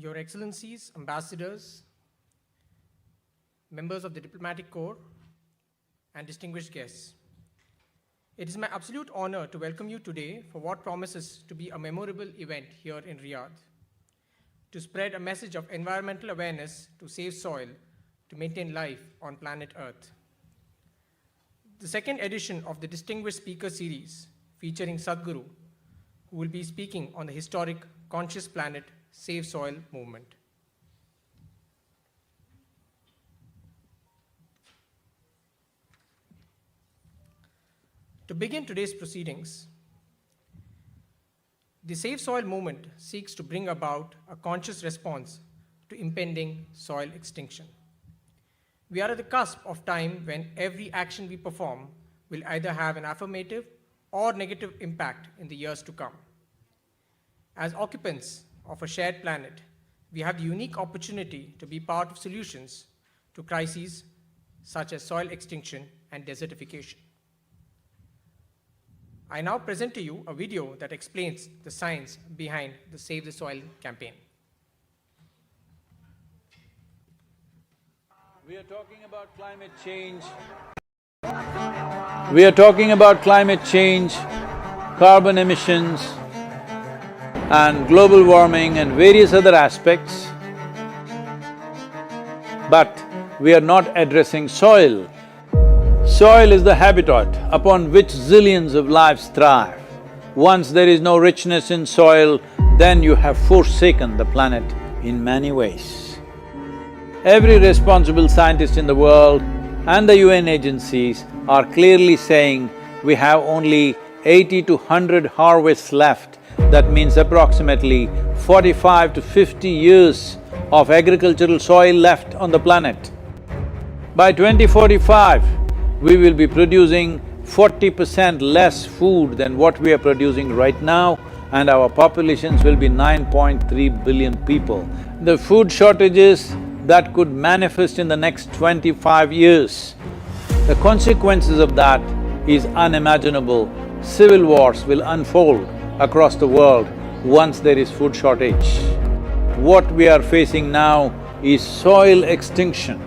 Your Excellencies, ambassadors, members of the diplomatic corps, and distinguished guests. It is my absolute honor to welcome you today for what promises to be a memorable event here in Riyadh, to spread a message of environmental awareness to save soil, to maintain life on planet Earth. The second edition of the Distinguished Speaker Series featuring Sadhguru, who will be speaking on the historic Conscious Planet Save Soil movement. To begin today's proceedings, the Save Soil movement seeks to bring about a conscious response to impending soil extinction. We are at the cusp of time when every action we perform will either have an affirmative or negative impact in the years to come. As occupants of a shared planet, we have the unique opportunity to be part of solutions to crises such as soil extinction and desertification. I now present to you a video that explains the science behind the Save the Soil campaign. We are talking about climate change. We are talking about climate change, carbon emissions, and global warming and various other aspects, but we are not addressing soil. Soil is the habitat upon which zillions of lives thrive. Once there is no richness in soil, then you have forsaken the planet in many ways. Every responsible scientist in the world and the UN agencies are clearly saying we have only 80 to 100 harvests left. That means approximately 45 to 50 years of agricultural soil left on the planet. By 2045, we will be producing 40% less food than what we are producing right now, and our populations will be 9.3 billion people. The food shortages that could manifest in the next 25 years, the consequences of that is unimaginable. Civil wars will unfold across the world once there is food shortage. What we are facing now is soil extinction.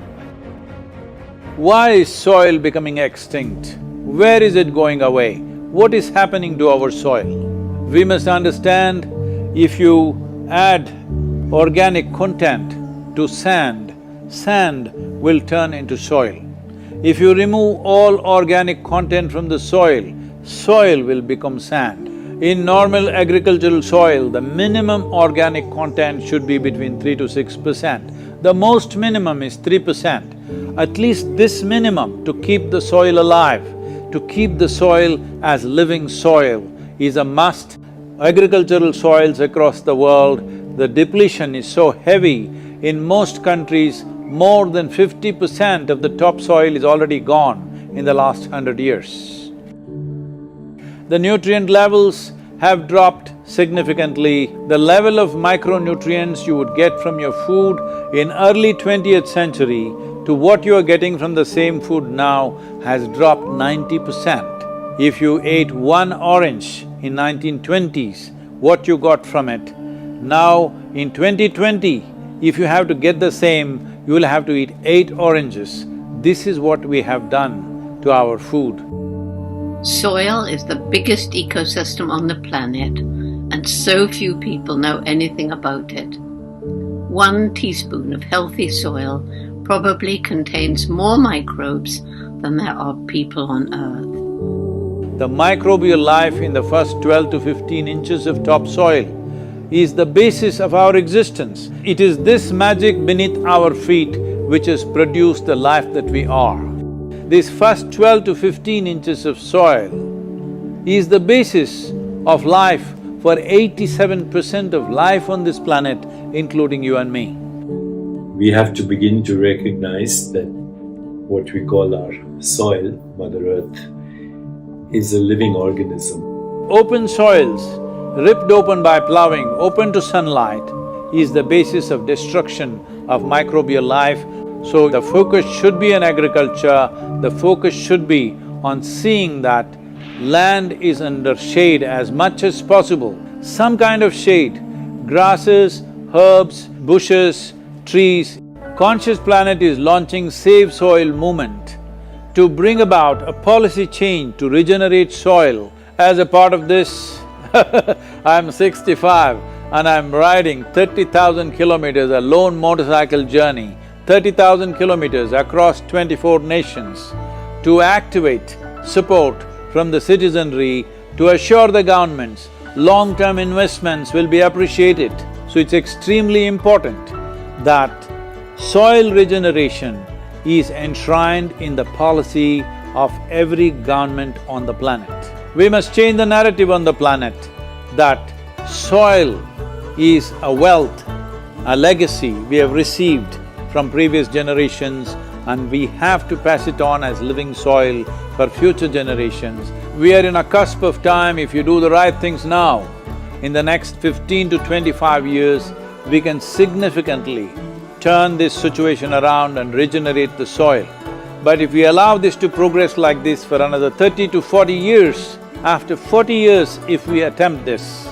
Why is soil becoming extinct? Where is it going away? What is happening to our soil? We must understand, if you add organic content to sand, sand will turn into soil. If you remove all organic content from the soil, soil will become sand. In normal agricultural soil, the minimum organic content should be between 3 to 6%. The most minimum is 3%. At least this minimum to keep the soil alive, to keep the soil as living soil is a must. Agricultural soils across the world, the depletion is so heavy, in most countries, more than 50% of the topsoil is already gone in the last 100 years. The nutrient levels have dropped significantly. The level of micronutrients you would get from your food in early 20th century to what you are getting from the same food now has dropped 90%. If you ate one orange in 1920s, what you got from it, now in 2020, if you have to get the same, you will have to eat 8 oranges. This is what we have done to our food. Soil is the biggest ecosystem on the planet, and so few people know anything about it. 1 teaspoon of healthy soil probably contains more microbes than there are people on Earth. The microbial life in the first 12 to 15 inches of topsoil is the basis of our existence. It is this magic beneath our feet which has produced the life that we are. This first 12 to 15 inches of soil is the basis of life for 87% of life on this planet, including you and me. we have to begin to recognize that what we call our soil, Mother Earth, is a living organism. Open soils, ripped open by ploughing, open to sunlight, is the basis of destruction of microbial life. So the focus should be on agriculture, the focus should be on seeing that land is under shade as much as possible, some kind of shade, grasses, herbs, bushes, trees. Conscious Planet is launching Save Soil movement to bring about a policy change to regenerate soil. As a part of this, I'm 65 and I'm riding 30,000 kilometers, a lone motorcycle journey, 30,000 kilometers across 24 nations to activate support from the citizenry to assure the governments long-term investments will be appreciated. So it's extremely important that soil regeneration is enshrined in the policy of every government on the planet. We must change the narrative on the planet that soil is a wealth, a legacy we have received from previous generations, and we have to pass it on as living soil for future generations. We are in a cusp of time. If you do the right things now, in the next 15 to 25 years, we can significantly turn this situation around and regenerate the soil. But if we allow this to progress like this for another 30 to 40 years, after 40 years if we attempt this,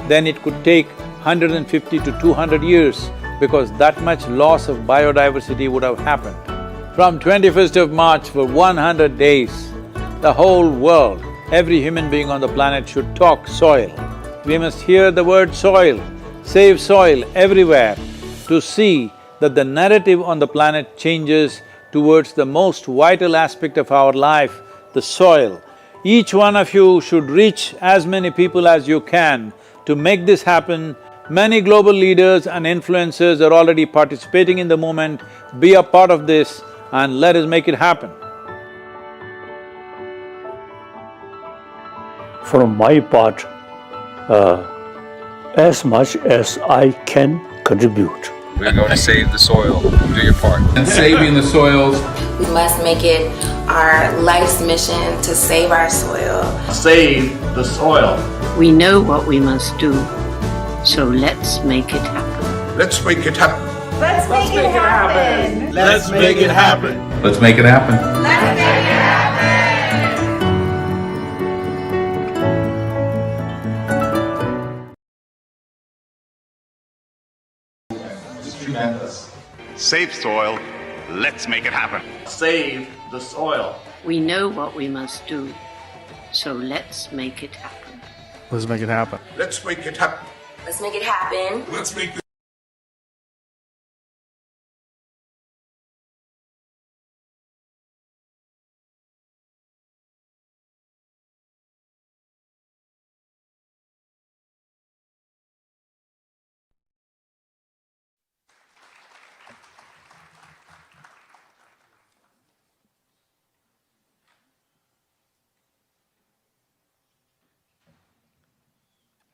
then it could take 150 to 200 years because that much loss of biodiversity would have happened. From 21st of March for 100 days, the whole world, every human being on the planet should talk soil. We must hear the word soil, save soil everywhere to see that the narrative on the planet changes towards the most vital aspect of our life, the soil. Each one of you should reach as many people as you can to make this happen. Many global leaders and influencers are already participating in the movement. Be a part of this and let us make it happen. From my part, as much as I can contribute. We're going to save the soil. Do your part. And saving the soils. We must make it our life's mission to save our soil. Save the soil. We know what we must do, so let's make it happen. Let's make it happen. Let's make it happen. Let's make it happen. Let's make it happen. Let's make it happen. Tremendous. Save soil, let's make it happen. Save the soil. We know what we must do, so let's make it happen. Let's make it happen. Let's make it happen. Let's make it happen. Let's make it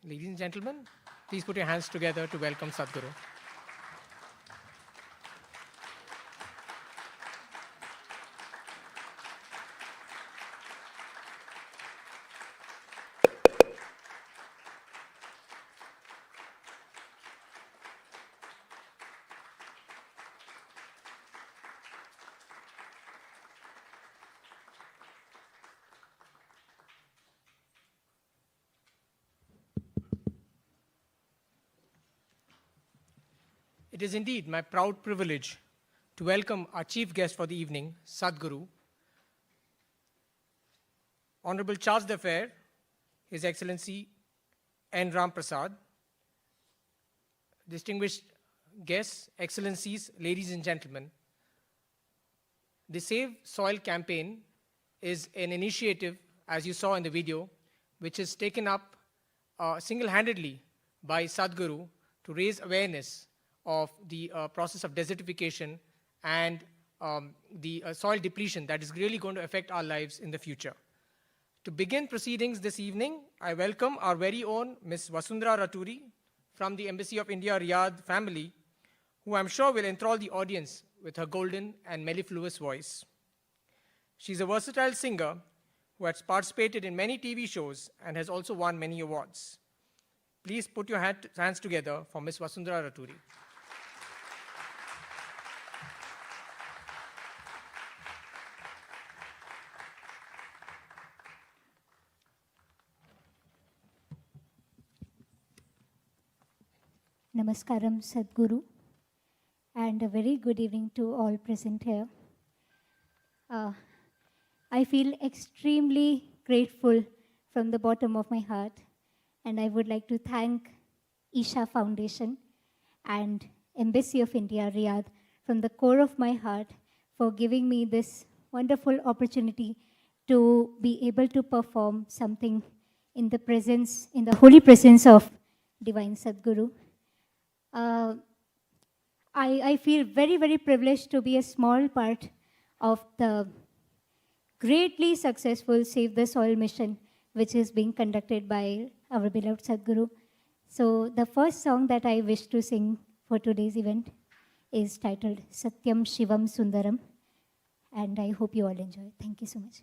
Ladies and gentlemen, please put your hands together to welcome Sadhguru. It is indeed my proud privilege to welcome our chief guest for the evening, Sadhguru, Honorable Charge d'Affaires, His Excellency N. Ram Prasad, distinguished guests, excellencies, ladies and gentlemen. The Save Soil campaign is an initiative, as you saw in the video, which is taken up single-handedly by Sadhguru to raise awareness of the process of desertification and the soil depletion that is really going to affect our lives in the future. To begin proceedings this evening, I welcome our very own Ms. Vasundhara Raturi from the Embassy of India, Riyadh family, who I'm sure will enthrall the audience with her golden and mellifluous voice. She's a versatile singer who has participated in many TV shows and has also won many awards. Please put your hands together for Ms. Vasundhara Raturi. Namaskaram, Sadhguru, and a very good evening to all present here. I feel extremely grateful from the bottom of my heart, and I would like to thank Isha Foundation and Embassy of India, Riyadh, from the core of my heart for giving me this wonderful opportunity to be able to perform something in the holy presence of Divine Sadhguru. I feel very, very privileged to be a small part of the greatly successful Save the Soil mission, which is being conducted by our beloved Sadhguru. So the first song that I wish to sing for today's event is titled Satyam Shivam Sundaram, and I hope you all enjoy. Thank you so much.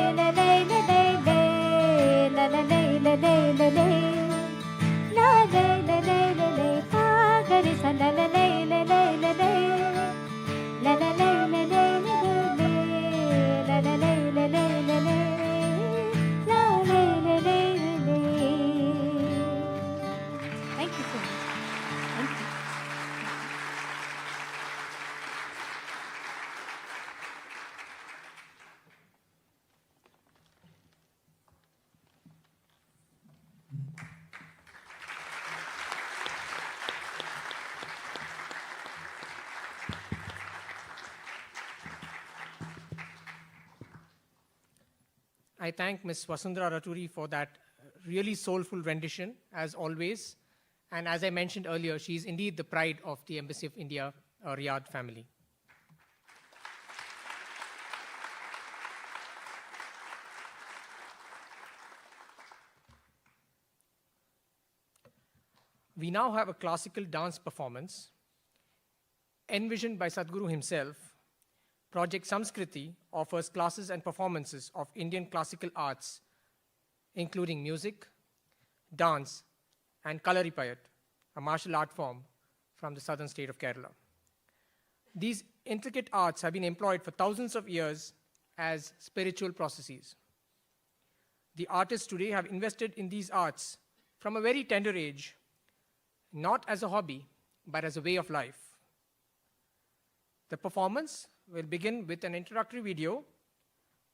I thank Ms. Vasundhara Raturi for that really soulful rendition, as always. And as I mentioned earlier, she is indeed the pride of the Embassy of India, Riyadh family. We now have a classical dance performance envisioned by Sadhguru himself. Project Samskriti offers classes and performances of Indian classical arts, including music, dance, and Kalaripayat, a martial art form from the southern state of Kerala. These intricate arts have been employed for thousands of years as spiritual processes. The artists today have invested in these arts from a very tender age, not as a hobby, but as a way of life. The performance will begin with an introductory video,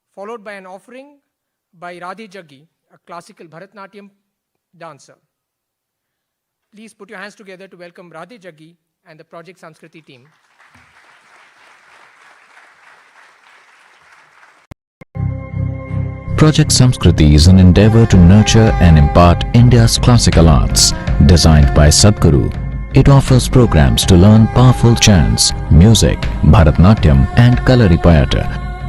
followed by an offering by Radhe Jaggi, a classical Bharatnatyam dancer. Please put your hands together to welcome Radhe Jaggi and the Project Samskriti team. Project Samskriti is an endeavor to nurture and impart India's classical arts. Designed by Sadhguru, it offers programs to learn powerful chants, music, Bharatnatyam and Kalaripayat,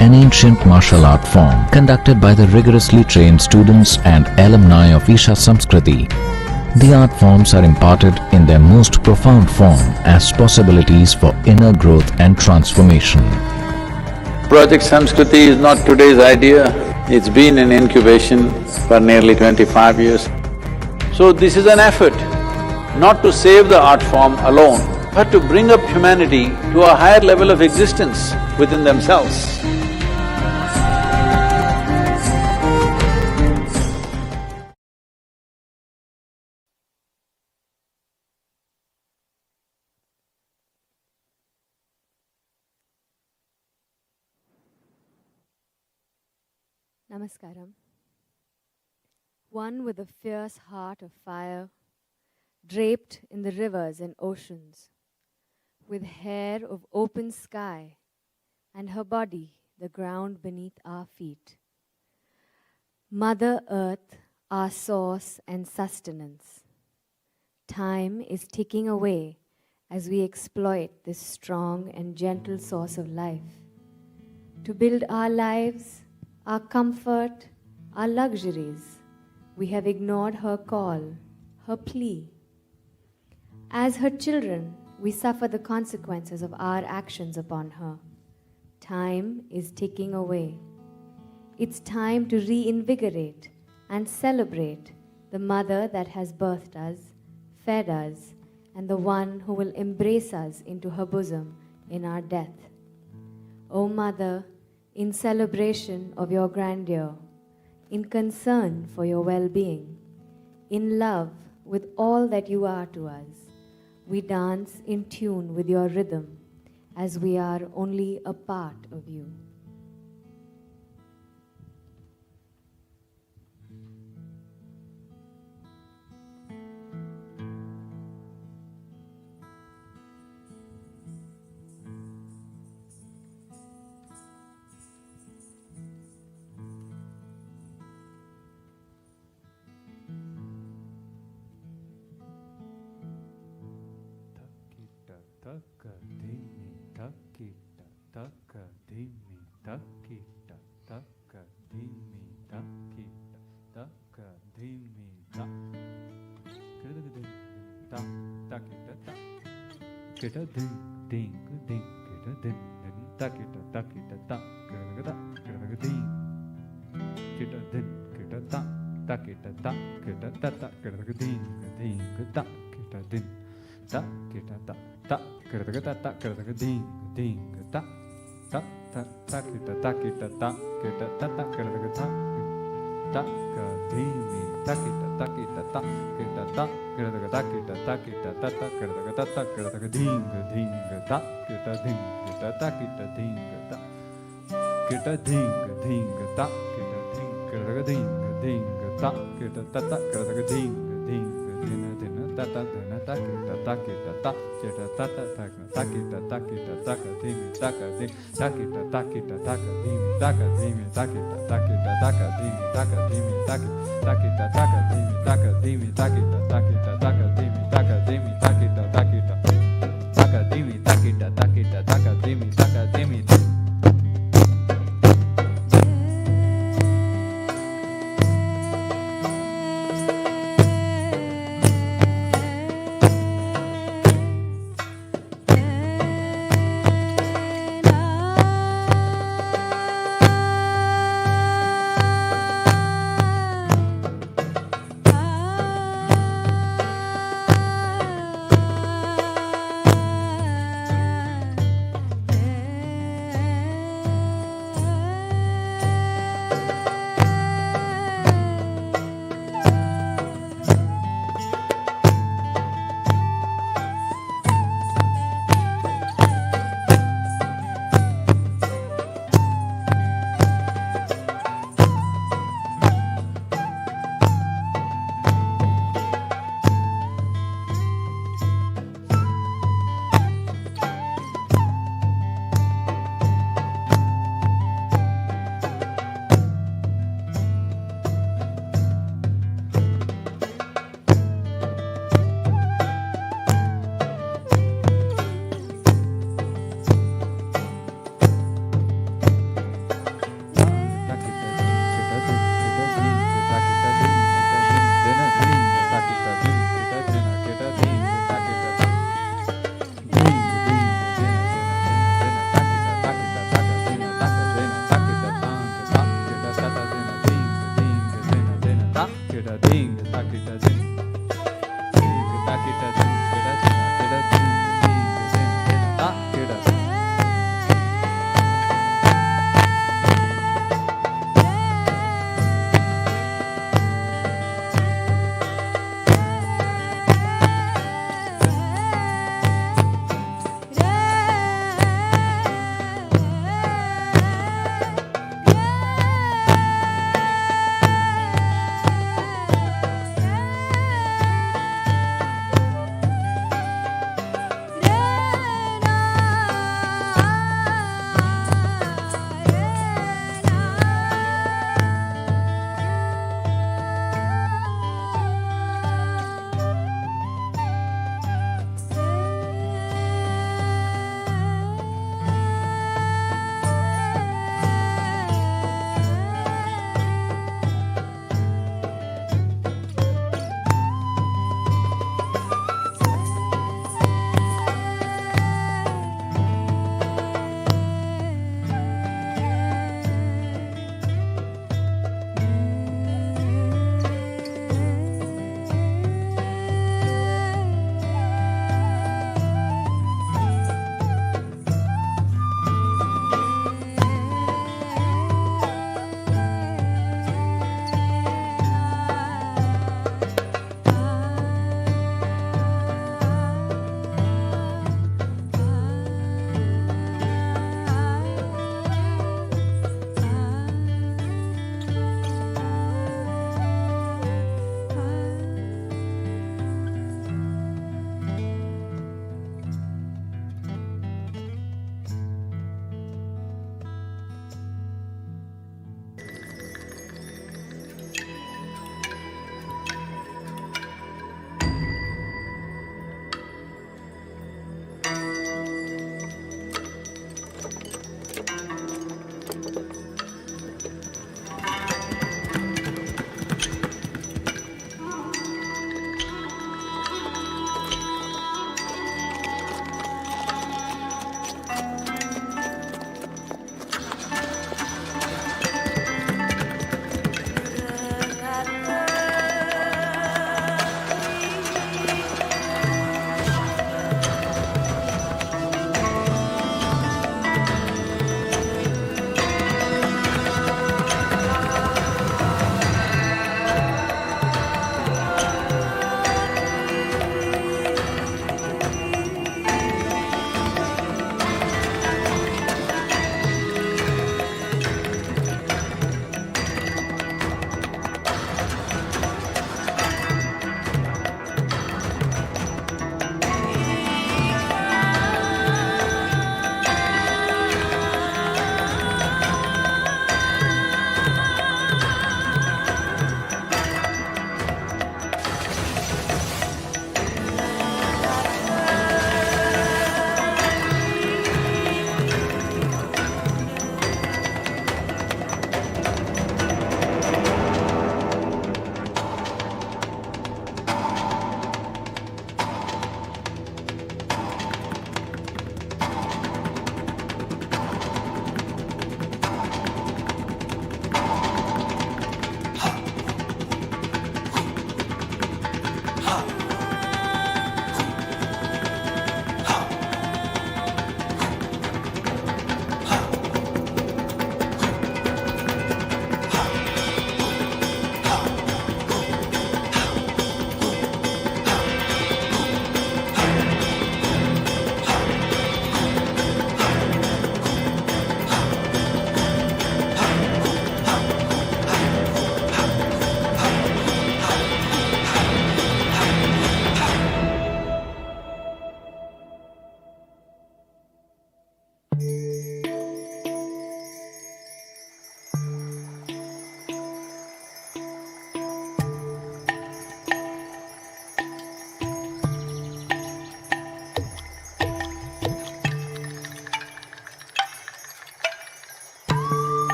an ancient martial art form conducted by the rigorously trained students and alumni of Isha Samskriti. The art forms are imparted in their most profound form as possibilities for inner growth and transformation. Project Samskriti is not today's idea. It's been in incubation for nearly 25 years. So this is an effort not to save the art form alone, but to bring up humanity to a higher level of existence within themselves. Namaskaram. One with a fierce heart of fire, draped in the rivers and oceans, with hair of open sky, and her body the ground beneath our feet. Mother Earth, our source and sustenance. Time is ticking away as we exploit this strong and gentle source of life to build our lives, our comfort, our luxuries. We have ignored her call, her plea. As her children, we suffer the consequences of our actions upon her. Time is ticking away. It's time to reinvigorate and celebrate the mother that has birthed us, fed us, and the one who will embrace us into her bosom in our death. O Mother, in celebration of your grandeur, in concern for your well-being, in love with all that you are to us, we dance in tune with your rhythm as we are only a part of you.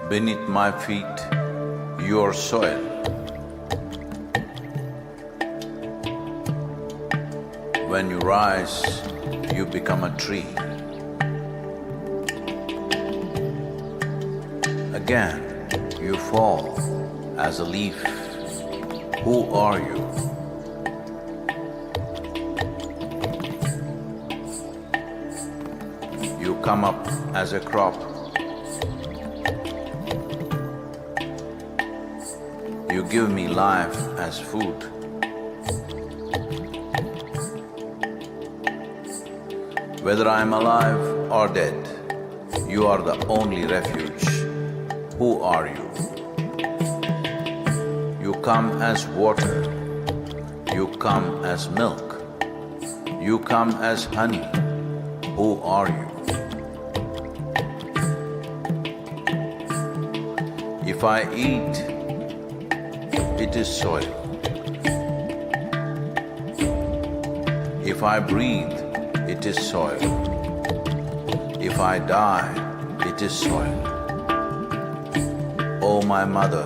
beneath my feet, your soil. When you rise, you become a tree. Again, you fall as a leaf. Who are you? You come up as a crop. You give me life as food. Whether I am alive or dead, you are the only refuge. Who are you? You come as water. You come as milk. You come as honey. Who are you? If I eat, it is soil. If I breathe, it is soil. If I die, it is soil. Oh, my mother,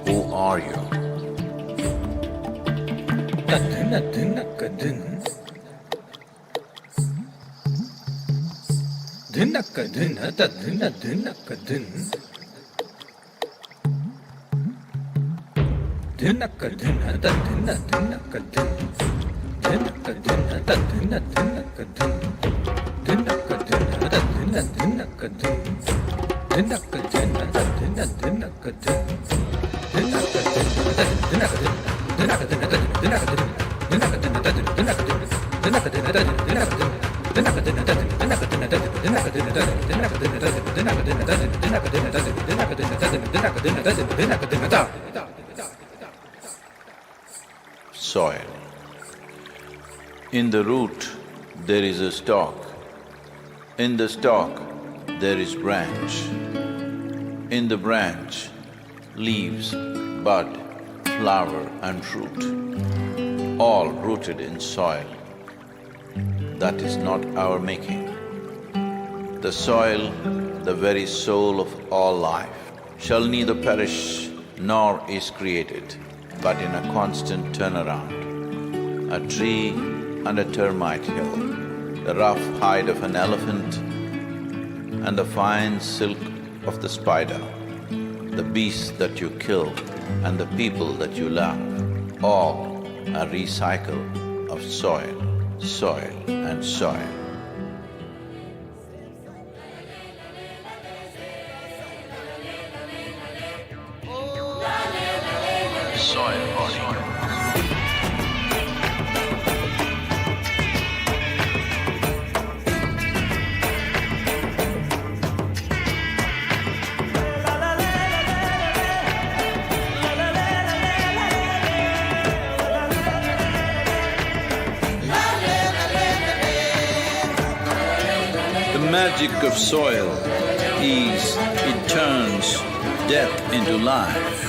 who are you? Soil. In the root, there is a stalk. In the stalk, there is branch. In the branch, leaves, bud, flower and fruit, all rooted in soil. That is not our making. The soil, the very soul of all life, shall neither perish nor is created, but in a constant turnaround. A tree and a termite hill, the rough hide of an elephant and the fine silk of the spider, the beasts that you kill and the people that you love, all a recycle of soil, soil and soil. The magic of soil is it turns death into life.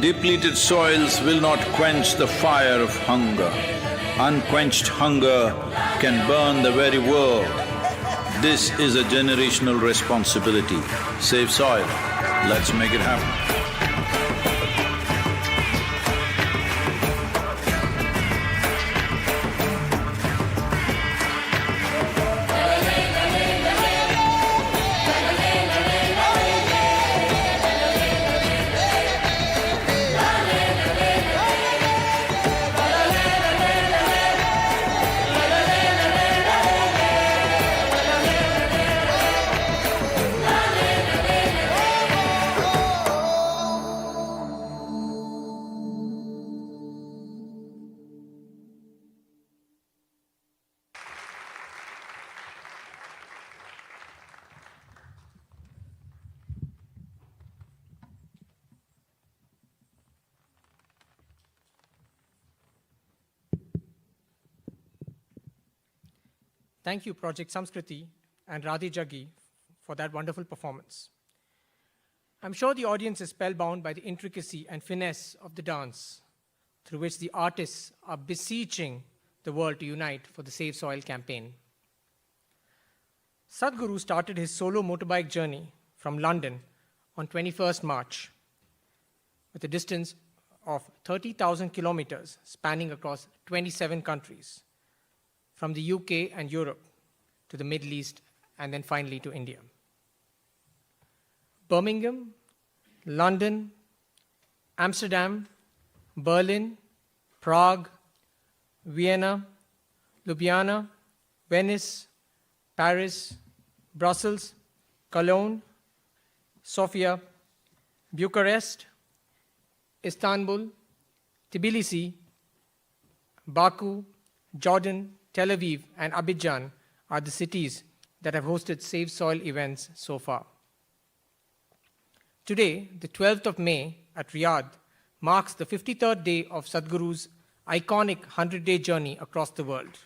Depleted soils will not quench the fire of hunger. Unquenched hunger can burn the very world. This is a generational responsibility. Save soil. Let's make it happen. Thank you, Project Samskriti and Radhi Jaggi, for that wonderful performance. I'm sure the audience is spellbound by the intricacy and finesse of the dance, through which the artists are beseeching the world to unite for the Save Soil campaign. Sadhguru started his solo motorbike journey from London on 21st March with a distance of 30,000 kilometers spanning across 27 countries, from the UK and Europe to the Middle East and then finally to India. Birmingham, London, Amsterdam, Berlin, Prague, Vienna, Ljubljana, Venice, Paris, Brussels, Cologne, Sofia, Bucharest, Istanbul, Tbilisi, Baku, Jordan, Tel Aviv, and Abidjan are the cities that have hosted Save Soil events so far. Today, the 12th of May at Riyadh, marks the 53rd day of Sadhguru's iconic 100-day journey across the world.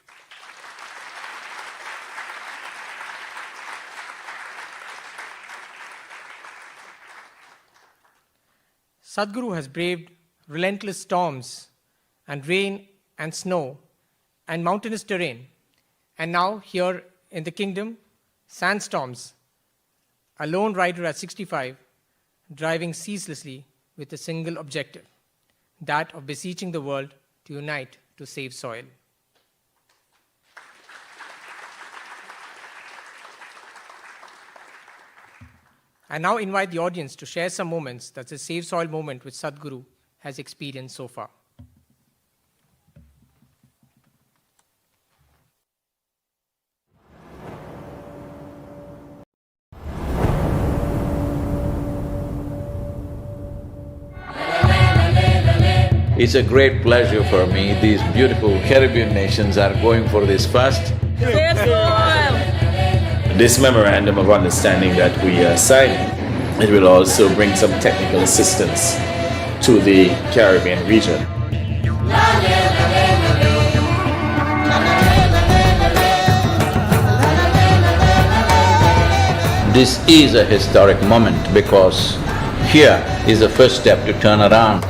Sadhguru has braved relentless storms and rain and snow and mountainous terrain, and now here in the kingdom, sandstorms, a lone rider at 65, driving ceaselessly with a single objective, that of beseeching the world to unite to save soil. I now invite the audience to share some moments that the Save Soil movement which Sadhguru has experienced so far. It's a great pleasure for me. These beautiful Caribbean nations are going for this first. This memorandum of understanding that we are signing, it will also bring some technical assistance to the Caribbean region. This is a historic moment because here is the first step to turn around.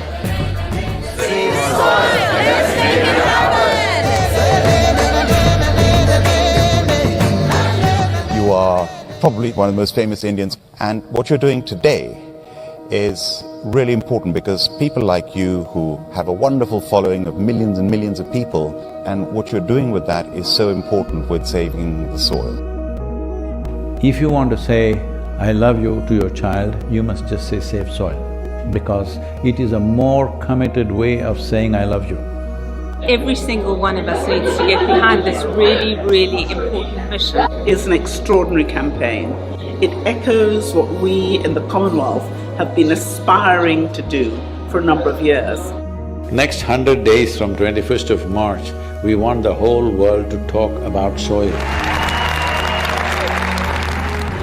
You are probably one of the most famous Indians, and what you're doing today is really important because people like you who have a wonderful following of millions and millions of people, and what you're doing with that is so important with saving the soil. If you want to say, I love you to your child, you must just say save soil, because it is a more committed way of saying I love you. Every single one of us needs to get behind this really, really important mission. It's an extraordinary campaign. It echoes what we in the Commonwealth have been aspiring to do for a number of years. Next 100 days from 21st of March, we want the whole world to talk about soil.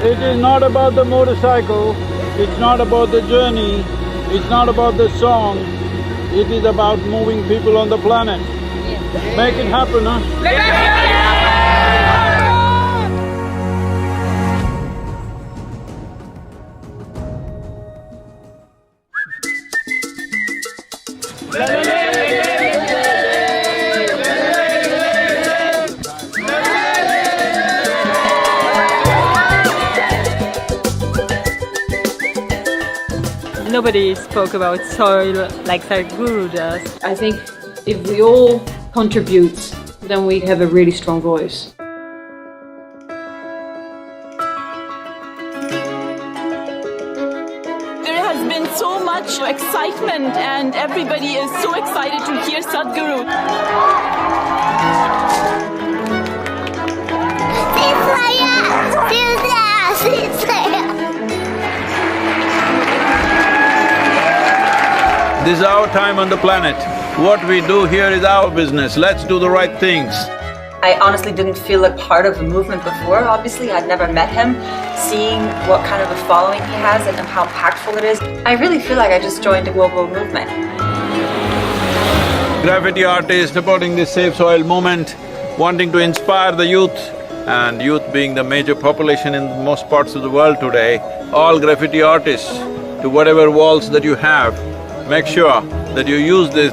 It is not about the motorcycle, it's not about the journey, it's not about the song, it is about moving people on the planet. Make it happen, huh? Nobody spoke about soil like Sadhguru does. I think if we all contribute, then we have a really strong voice. There has been so much excitement and everybody is so excited to hear Sadhguru. This is our time on the planet. What we do here is our business. Let's do the right things. I honestly didn't feel like part of the movement before. Obviously, I'd never met him. Seeing what kind of a following he has and how impactful it is, I really feel like I just joined a global movement. Graffiti artists supporting this Save Soil movement, wanting to inspire the youth and youth being the major population in most parts of the world today, all graffiti artists, to whatever walls that you have, make sure that you use this.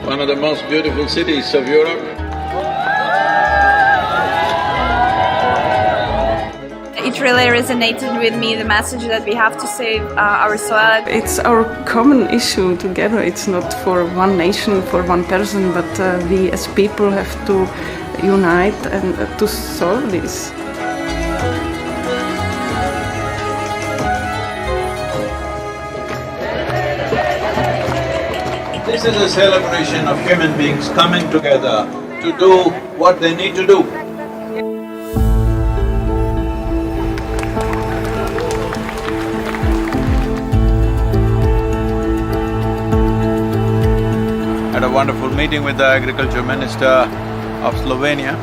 One of the most beautiful cities of Europe. It really resonated with me, the message that we have to save our soil. It's our common issue together. It's not for one nation, for one person, but we as people have to unite and to solve this. This is a celebration of human beings coming together to do what they need to do. Had a wonderful meeting with the Agriculture Minister of Slovenia.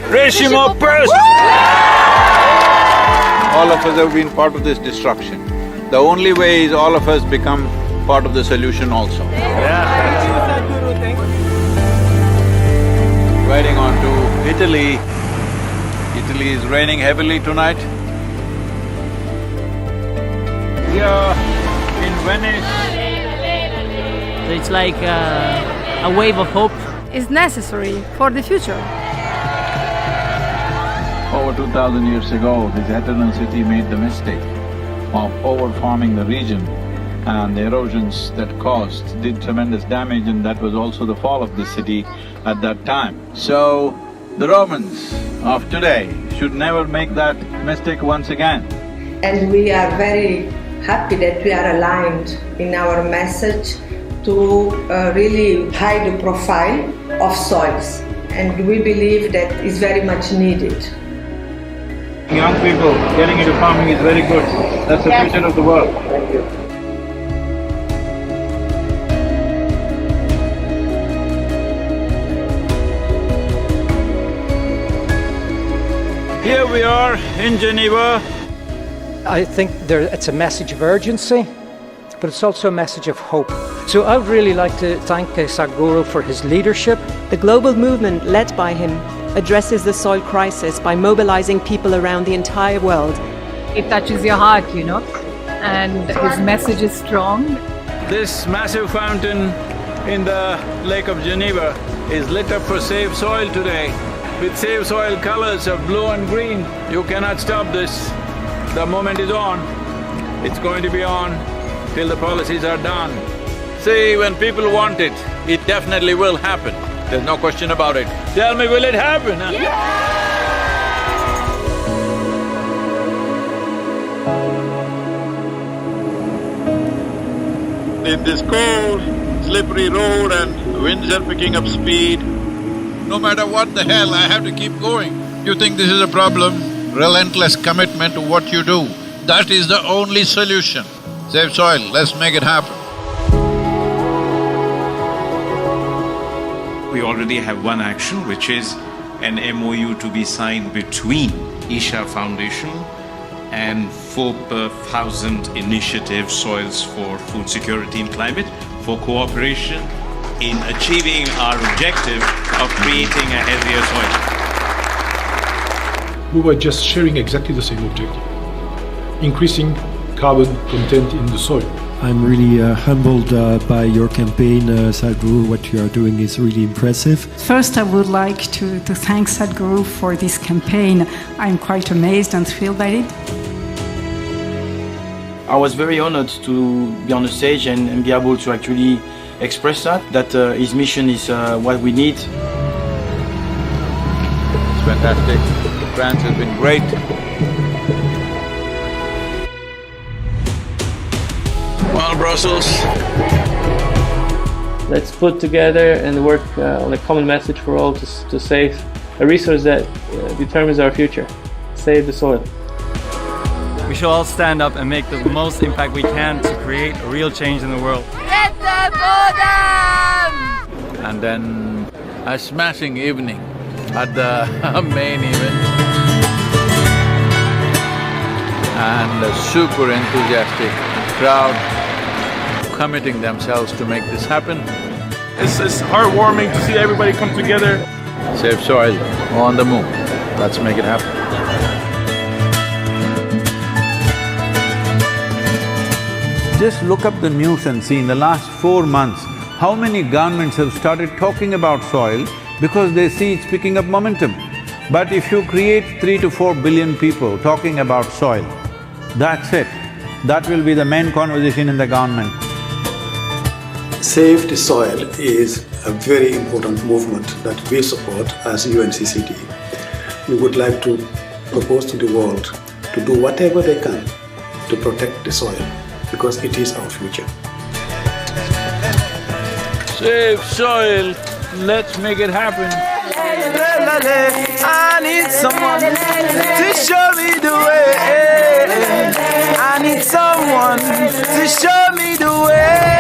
Reshimo Press! All of us have been part of this destruction. The only way is all of us become part of the solution also. Sadhguru, thank you. Riding on to Italy. Italy is raining heavily tonight. Here in Venice. So it's like a wave of hope. It's necessary for the future. Over 2000 years ago, this eternal city made the mistake of over-farming the region, and the erosions that caused did tremendous damage, and that was also the fall of the city at that time. So, the Romans of today should never make that mistake once again. And we are very happy that we are aligned in our message to really hide the profile of soils, and we believe that is very much needed. Young people getting into farming is very good. That's the future of the world. Thank you. Here we are in Geneva. I think it's a message of urgency, but it's also a message of hope. So I would really like to thank Sadhguru for his leadership. The global movement led by him addresses the soil crisis by mobilizing people around the entire world. It touches your heart, you know, and his message is strong. This massive fountain in the Lake of Geneva is lit up for Save Soil today, with Save Soil colors of blue and green. You cannot stop this. The moment is on. It's going to be on till the policies are done. See, when people want it, it definitely will happen. There's no question about it. Tell me, will it happen? Huh? In this cold, slippery road and winds are picking up speed, no matter what the hell, I have to keep going. You think this is a problem? Relentless commitment to what you do. That is the only solution. Save soil, let's make it happen. We already have one action, which is an MOU to be signed between Isha Foundation and 4,000 Initiative Soils for Food Security and Climate for cooperation in achieving our objective of creating a healthier soil. We were just sharing exactly the same objective, increasing carbon content in the soil. I'm really humbled by your campaign, Sadhguru. What you are doing is really impressive. First, I would like to thank Sadhguru for this campaign. I'm quite amazed and thrilled by it. I was very honored to be on the stage and be able to actually express that his mission is what we need. It's fantastic. France has been great. Well, Brussels. Let's put together and work on a common message for all to save a resource that determines our future. Save the soil. We should all stand up and make the most impact we can to create a real change in the world. Get them for them! And then a smashing evening at the main event. And a super enthusiastic crowd committing themselves to make this happen. It's heartwarming to see everybody come together. Save soil on the move. Let's make it happen. Just look up the news and see in the last 4 months, how many governments have started talking about soil because they see it's picking up momentum. But if you create 3 to 4 billion people talking about soil, that's it. That will be the main conversation in the government. Save the Soil is a very important movement that we support as UNCCT. We would like to propose to the world to do whatever they can to protect the soil, because it is our future. Save soil, let's make it happen. I need someone to show me the way. I need someone to show me the way.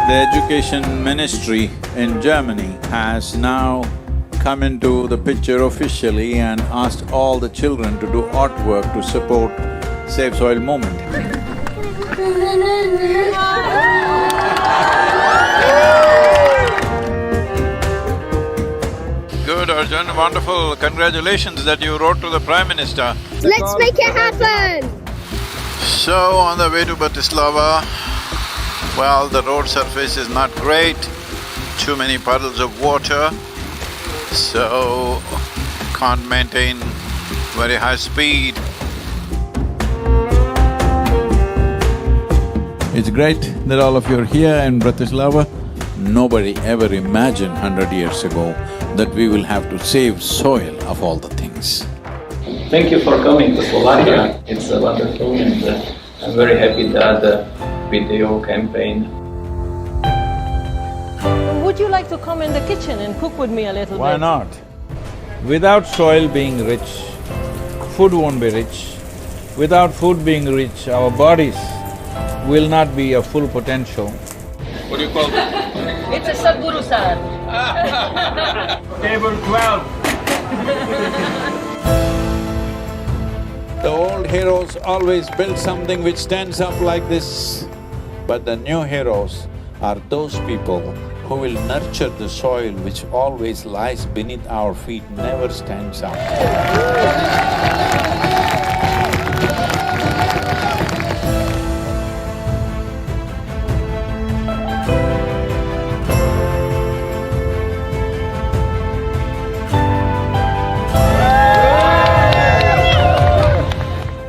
The Education Ministry in Germany has now come into the picture officially and asked all the children to do artwork to support Save Soil movement. Good, Arjun, wonderful. Congratulations that you wrote to the Prime Minister. Let's make it happen! So, on the way to Bratislava, well, the road surface is not great, too many puddles of water, so can't maintain very high speed. It's great that all of you are here in Bratislava. Nobody ever imagined 100 years ago that we will have to save soil of all the things. Thank you for coming to Slovakia. It's wonderful, and I'm very happy that video campaign. Would you like to come in the kitchen and cook with me a little bit? Why not? Without soil being rich, food won't be rich. Without food being rich, our bodies will not be of full potential. What do you call it? It's a Sadhguru sir. Table 12. The old heroes always built something which stands up like this. But the new heroes are those people who will nurture the soil which always lies beneath our feet, never stands up.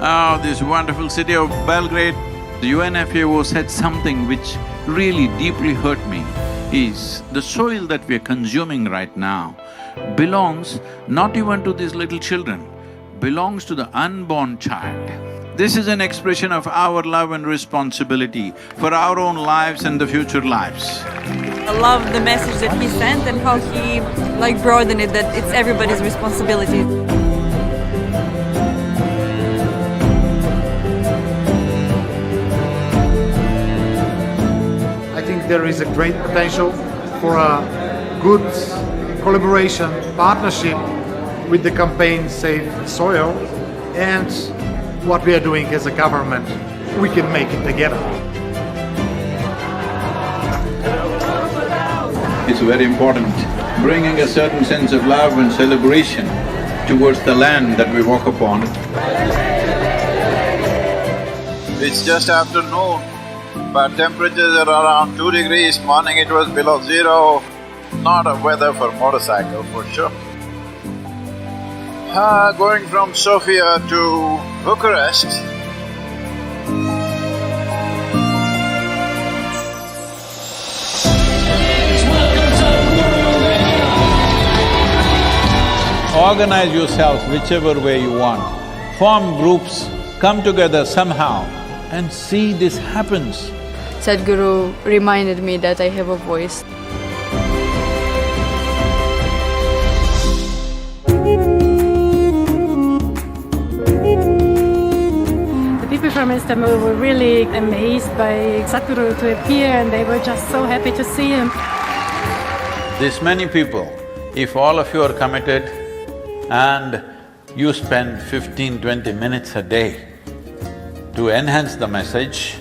Oh, this wonderful city of Belgrade. The UNFAO said something which really deeply hurt me, is the soil that we are consuming right now belongs not even to these little children, belongs to the unborn child. This is an expression of our love and responsibility for our own lives and the future lives. I love the message that he sent and how he broadened it, that it's everybody's responsibility. There is a great potential for a good collaboration, partnership with the campaign Save Soil, and what we are doing as a government. We can make it together. It's very important, bringing a certain sense of love and celebration towards the land that we walk upon. It's just afternoon, but temperatures are around 2 degrees, morning it was below 0. Not a weather for motorcycle for sure. Going from Sofia to Bucharest. Organize yourselves whichever way you want, form groups, come together somehow and see this happens. Sadhguru reminded me that I have a voice. The people from promised, and we were really amazed by Sadhguru to appear, and they were just so happy to see him. This many people, if all of you are committed and you spend 15–20 minutes a day to enhance the message,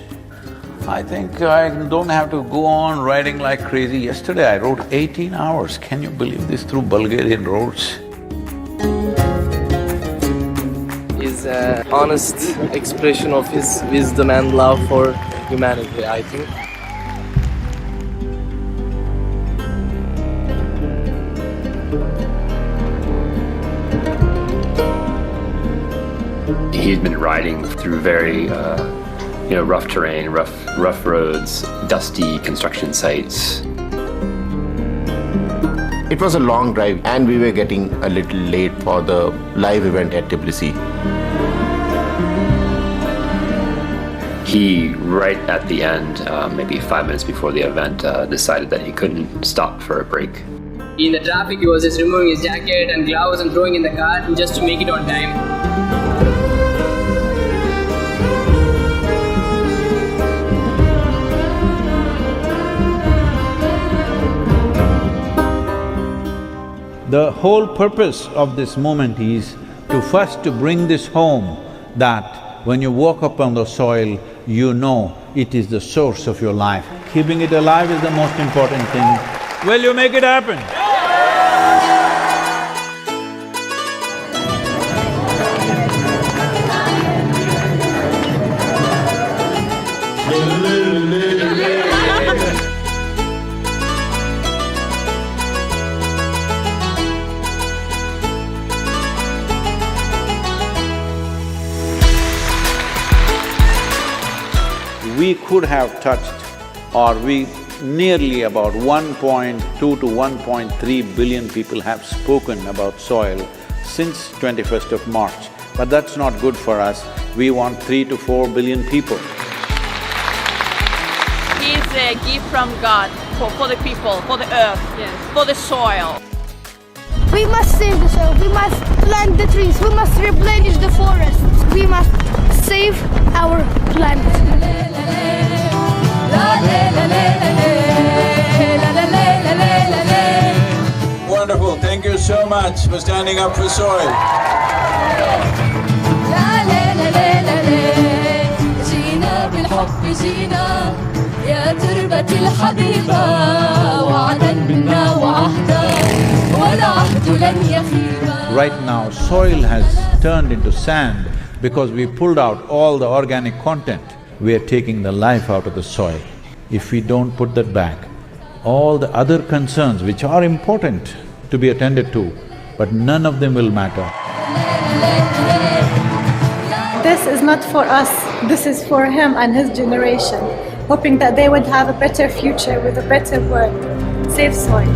I think I don't have to go on riding like crazy. Yesterday I rode 18 hours, can you believe this, through Bulgarian roads? Is an honest expression of his wisdom and love for humanity, I think. He'd been riding through very rough terrain, rough roads, dusty construction sites. It was a long drive and we were getting a little late for the live event at Tbilisi. He, right at the end, maybe 5 minutes before the event, decided that he couldn't stop for a break. In the traffic, he was just removing his jacket and gloves and throwing in the car just to make it on time. The whole purpose of this movement is to bring this home, that when you walk up on the soil, you know it is the source of your life. Keeping it alive is the most important thing. Will you make it happen? We could have touched, or nearly about 1.2 to 1.3 billion people have spoken about soil since 21st of March. But that's not good for us. We want 3 to 4 billion people. It's a gift from God for the people, for the earth, for the soil. We must save the soil, we must plant the trees, we must replenish the forests, we must save our planet. Wonderful, thank you so much for standing up for soil. Right now, soil has turned into sand because we pulled out all the organic content. We are taking the life out of the soil. If we don't put that back, all the other concerns which are important to be attended to, but none of them will matter. This is not for us, this is for him and his generation, hoping that they would have a better future with a better world. Save soil.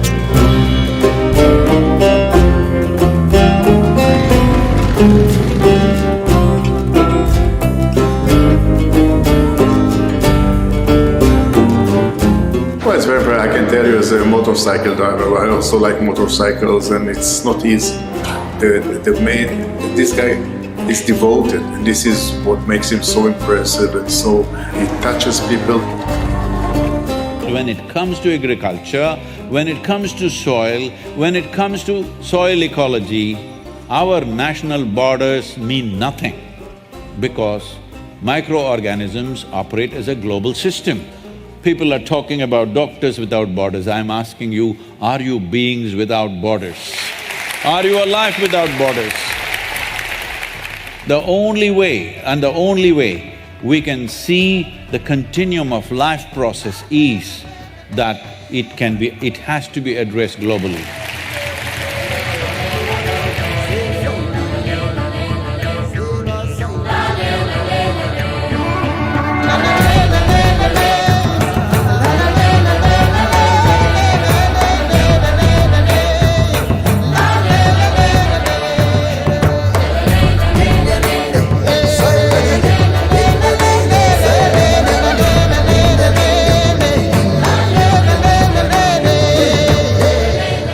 Well, it's very, I can tell you as a motorcycle driver, I also like motorcycles, and it's not easy. This guy is devoted, and this is what makes him so impressive, and so he touches people. When it comes to agriculture, when it comes to soil, when it comes to soil ecology, our national borders mean nothing, because microorganisms operate as a global system. People are talking about doctors without borders. I'm asking you, are you beings without borders? Are you alive without borders? The only way we can see the continuum of life process is that it has to be addressed globally.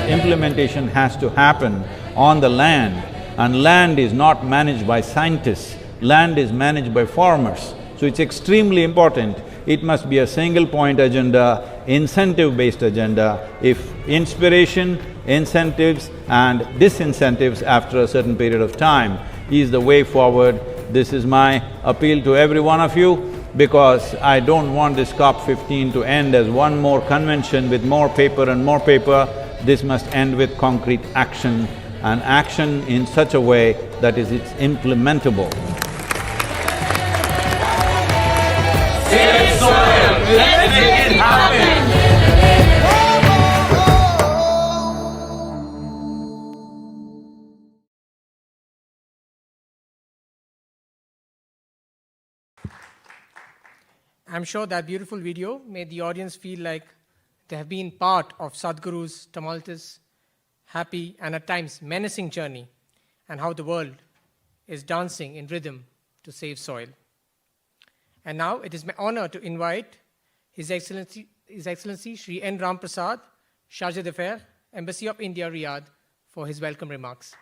Implementation has to happen on the land, and land is not managed by scientists, land is managed by farmers. So it's extremely important. It must be a single point agenda, incentive-based agenda. If inspiration, incentives and disincentives after a certain period of time is the way forward, this is my appeal to every one of you, because I don't want this COP15 to end as one more convention with more paper and more paper. This must end with concrete action, and action in such a way that it's implementable. Save soil, let's make it happen! I'm sure that beautiful video made the audience feel like they have been part of Sadhguru's tumultuous, happy and at times menacing journey, and how the world is dancing in rhythm to save soil. And now it is my honor to invite His Excellency Shri N. Ram Prasad, Chargé d'Affaires, Embassy of India, Riyadh, for his welcome remarks.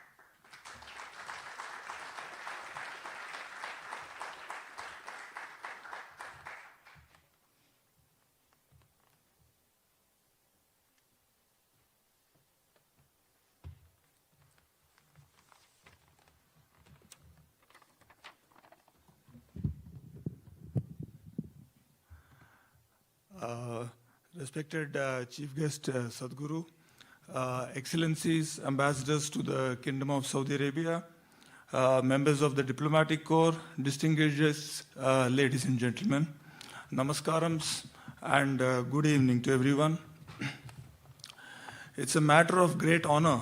Respected Chief Guest Sadhguru, Excellencies, Ambassadors to the Kingdom of Saudi Arabia, members of the Diplomatic Corps, distinguished guests, ladies and gentlemen, namaskarams and good evening to everyone. It's a matter of great honor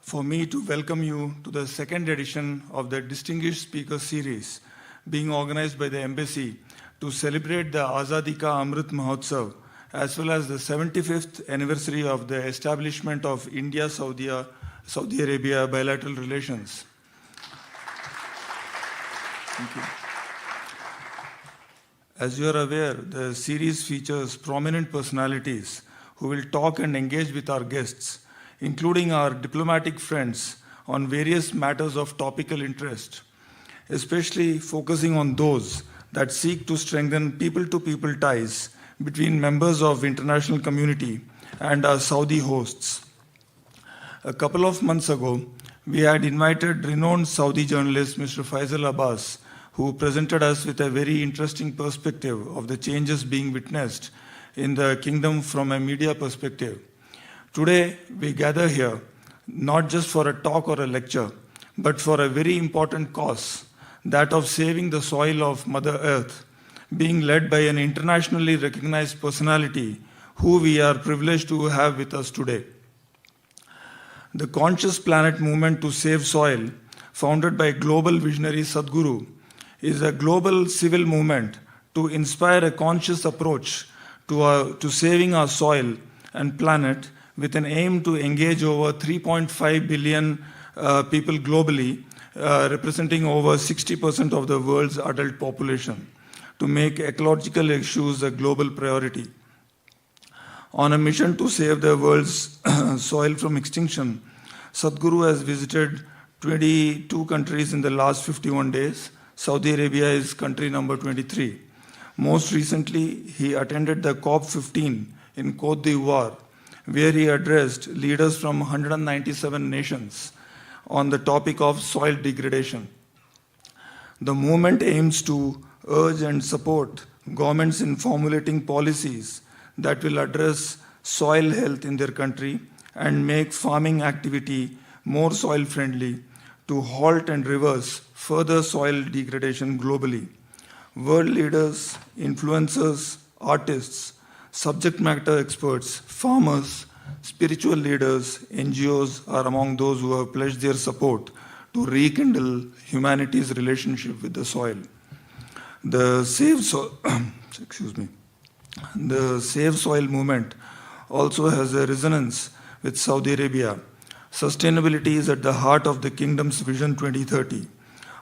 for me to welcome you to the second edition of the Distinguished Speaker Series being organized by the Embassy to celebrate the Azadi Ka Amrit Mahotsav, as well as the 75th anniversary of the establishment of India-Saudi Arabia bilateral relations. Thank you. As you are aware, the series features prominent personalities who will talk and engage with our guests, including our diplomatic friends, on various matters of topical interest, especially focusing on those that seek to strengthen people-to-people ties between members of international community and our Saudi hosts. A couple of months ago, we had invited renowned Saudi journalist Mr. Faisal Abbas, who presented us with a very interesting perspective of the changes being witnessed in the kingdom from a media perspective. Today, we gather here not just for a talk or a lecture, but for a very important cause, that of saving the soil of Mother Earth, being led by an internationally recognized personality who we are privileged to have with us today. The Conscious Planet Movement to Save Soil, founded by global visionary Sadhguru, is a global civil movement to inspire a conscious approach to saving our soil and planet, with an aim to engage over 3.5 billion people globally, representing over 60% of the world's adult population, to make ecological issues a global priority. On a mission to save the world's soil from extinction, Sadhguru has visited 22 countries in the last 51 days. Saudi Arabia is country number 23. Most recently, he attended the COP15 in Côte d'Ivoire, where he addressed leaders from 197 nations on the topic of soil degradation. The movement aims to urge and support governments in formulating policies that will address soil health in their country and make farming activity more soil friendly, to halt and reverse further soil degradation globally. World leaders, influencers, artists, subject matter experts, farmers, spiritual leaders, NGOs are among those who have pledged their support to rekindle humanity's relationship with the soil. The Save Soil movement also has a resonance with Saudi Arabia. Sustainability is at the heart of the kingdom's Vision 2030.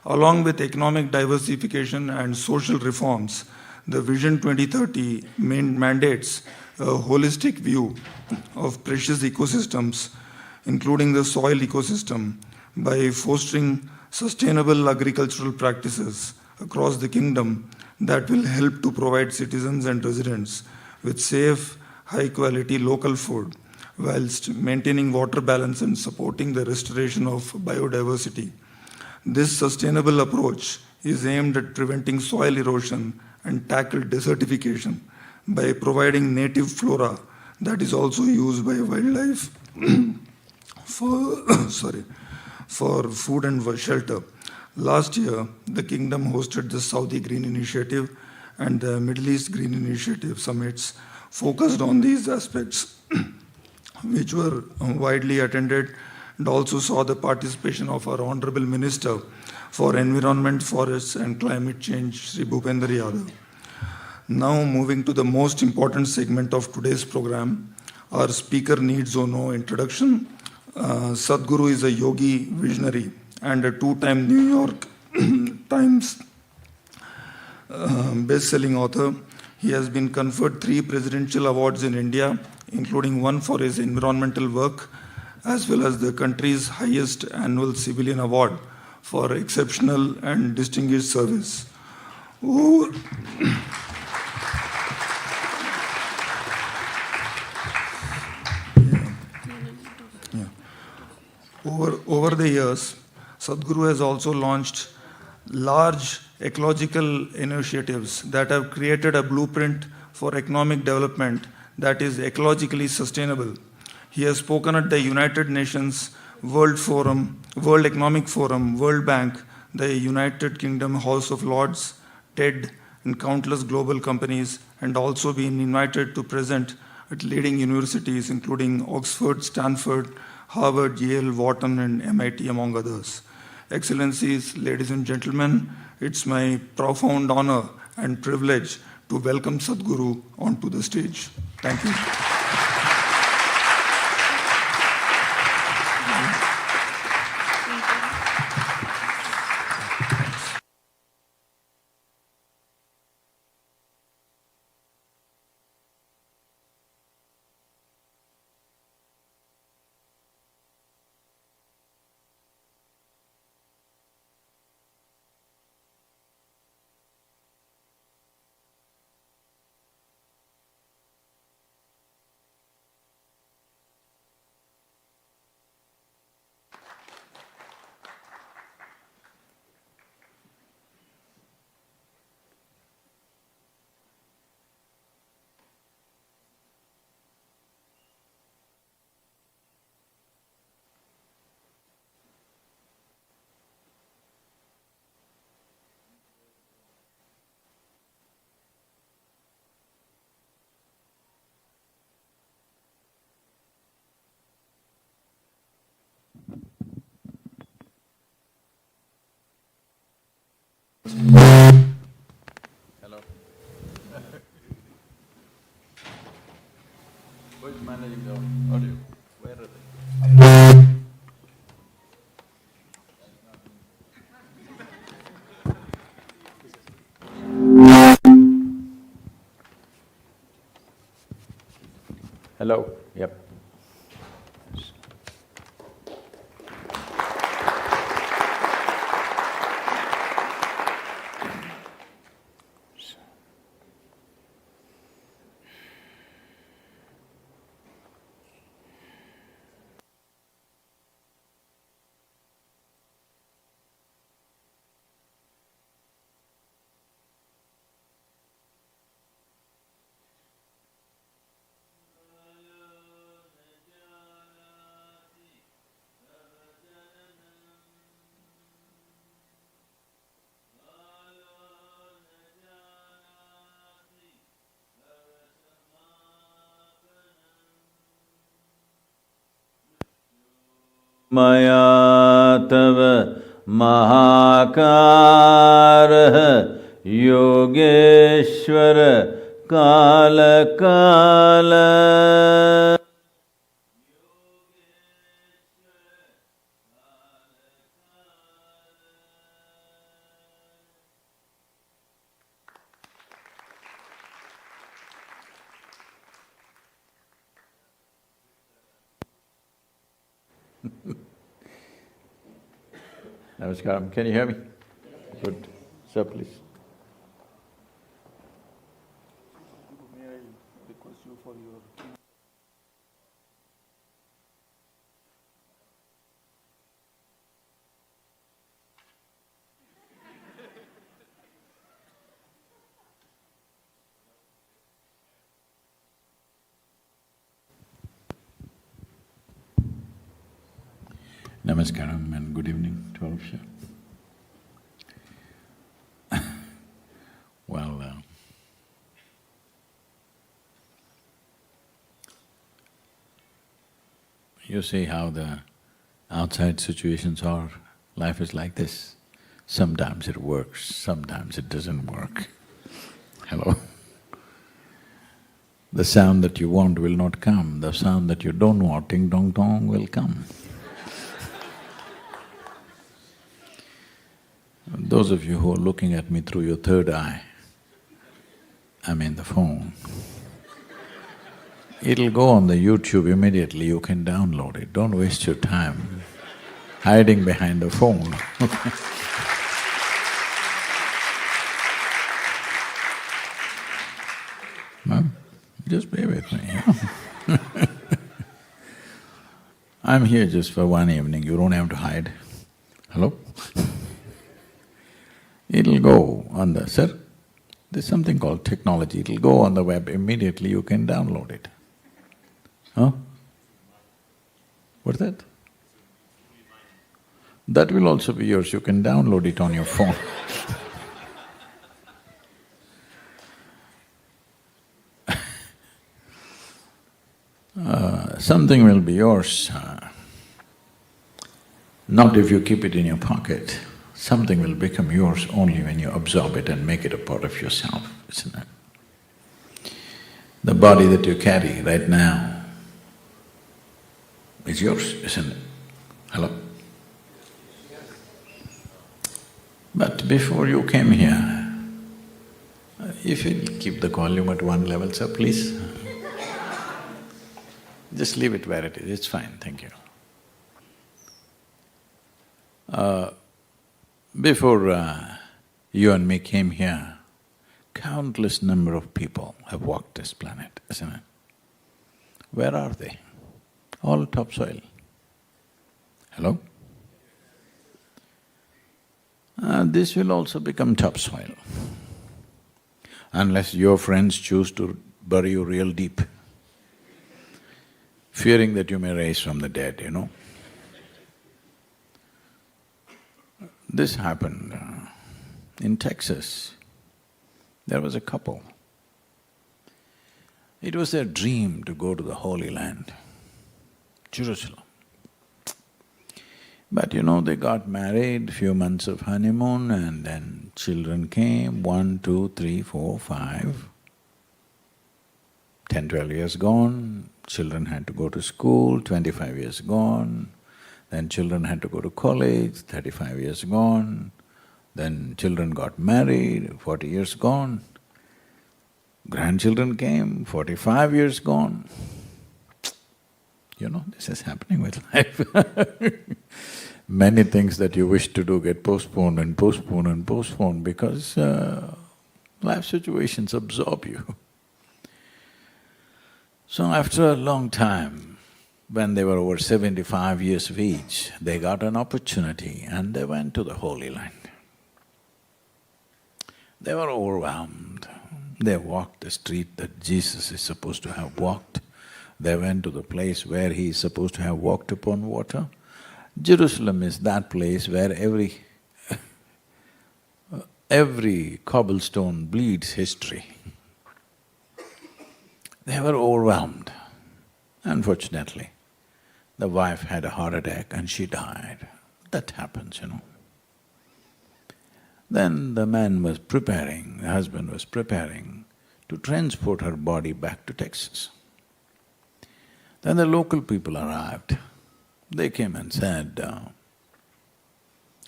Along with economic diversification and social reforms, the Vision 2030 mandates a holistic view of precious ecosystems, including the soil ecosystem, by fostering sustainable agricultural practices across the kingdom that will help to provide citizens and residents with safe, high-quality local food whilst maintaining water balance and supporting the restoration of biodiversity. This sustainable approach is aimed at preventing soil erosion and tackle desertification by providing native flora that is also used by wildlife for food and shelter. Last year, the Kingdom hosted the Saudi Green Initiative and the Middle East Green Initiative summits focused on these aspects, which were widely attended, and also saw the participation of our Honorable Minister for Environment, Forests and Climate Change, Sri Bhupender Yadav. Now moving to the most important segment of today's program, our speaker needs no introduction. Sadhguru is a yogi visionary and a two-time New York Times best-selling author. He has been conferred 3 presidential awards in India, including one for his environmental work, as well as the country's highest annual civilian award for exceptional and distinguished service. Over the years, Sadhguru has also launched large ecological initiatives that have created a blueprint for economic development that is ecologically sustainable. He has spoken at the United Nations World Economic Forum, World Bank, the United Kingdom House of Lords, TED, and countless global companies, and also been invited to present at leading universities including Oxford, Stanford, Harvard, Yale, Wharton, and MIT, among others. Excellencies, ladies and gentlemen, it's my profound honor and privilege to welcome Sadhguru onto the stage. Thank you. Hello. Who is managing the audio? Where are they? Hello. Yep. Maya tava mahakarah yogeshwara kala kala. Namaskaram. Can you hear me? Good. Sir, please. for your… Namaskaram and good evening to all of you. Well, you see how the outside situations are. Life is like this. Sometimes it works, sometimes it doesn't work. Hello? The sound that you want will not come, the sound that you don't want, ting-dong-dong, will come. Those of you who are looking at me through your third eye, I mean the phone, it'll go on the YouTube immediately, you can download it. Don't waste your time hiding behind the phone. Ma'am, just bear with me, yeah? I'm here just for one evening, you don't have to hide. Hello? It'll go on the… Sir, there's something called technology, it'll go on the web immediately, you can download it. Huh? What's that? That will also be yours, you can download it on your phone. Something will be yours, not if you keep it in your pocket. Something will become yours only when you absorb it and make it a part of yourself, isn't it? The body that you carry right now is yours, isn't it? Hello? But before you came here, if you'll keep the volume at one level, sir, please. Just leave it where it is, it's fine, thank you. Before you and me came here, countless number of people have walked this planet, isn't it? Where are they? All topsoil. Hello? This will also become topsoil, unless your friends choose to bury you real deep, fearing that you may rise from the dead, you know. This happened in Texas. There was a couple. It was their dream to go to the Holy Land, Jerusalem. But you know, they got married, few months of honeymoon, and then children came, 1, 2, 3, 4, 5. 10, 12 years gone, children had to go to school, 25 years gone. Then children had to go to college, 35 years gone. Then children got married, 40 years gone. Grandchildren came, 45 years gone. You know, this is happening with life. Many things that you wish to do get postponed and postponed and postponed because life situations absorb you. So after a long time, when they were over 75 years of age, they got an opportunity and they went to the Holy Land. They were overwhelmed. They walked the street that Jesus is supposed to have walked. They went to the place where he is supposed to have walked upon water. Jerusalem is that place where every cobblestone bleeds history. They were overwhelmed. Unfortunately, the wife had a heart attack and she died. That happens, you know. Then the man was preparing, the husband was preparing to transport her body back to Texas. Then the local people arrived. They came and said,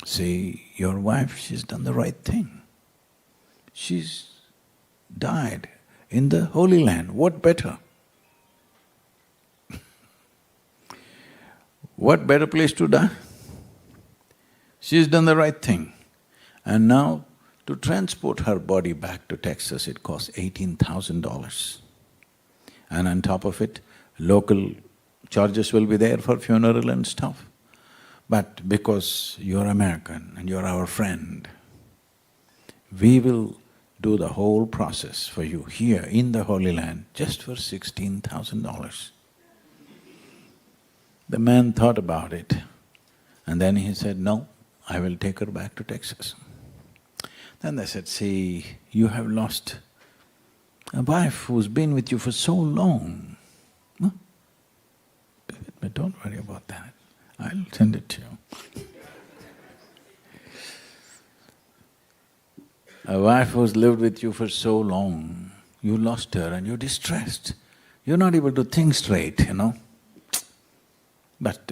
see, your wife, she's done the right thing. She's died in the Holy Land, what better? What better place to die? She's done the right thing. And now, to transport her body back to Texas, it costs $18,000. And on top of it, local charges will be there for funeral and stuff. But because you're American and you're our friend, we will do the whole process for you here in the Holy Land just for $16,000. The man thought about it and then he said, no, I will take her back to Texas. Then they said, see, you have lost a wife who's been with you for so long. Huh? But don't worry about that, I'll send it to you. A wife who's lived with you for so long, you lost her and you're distressed. You're not able to think straight, you know. But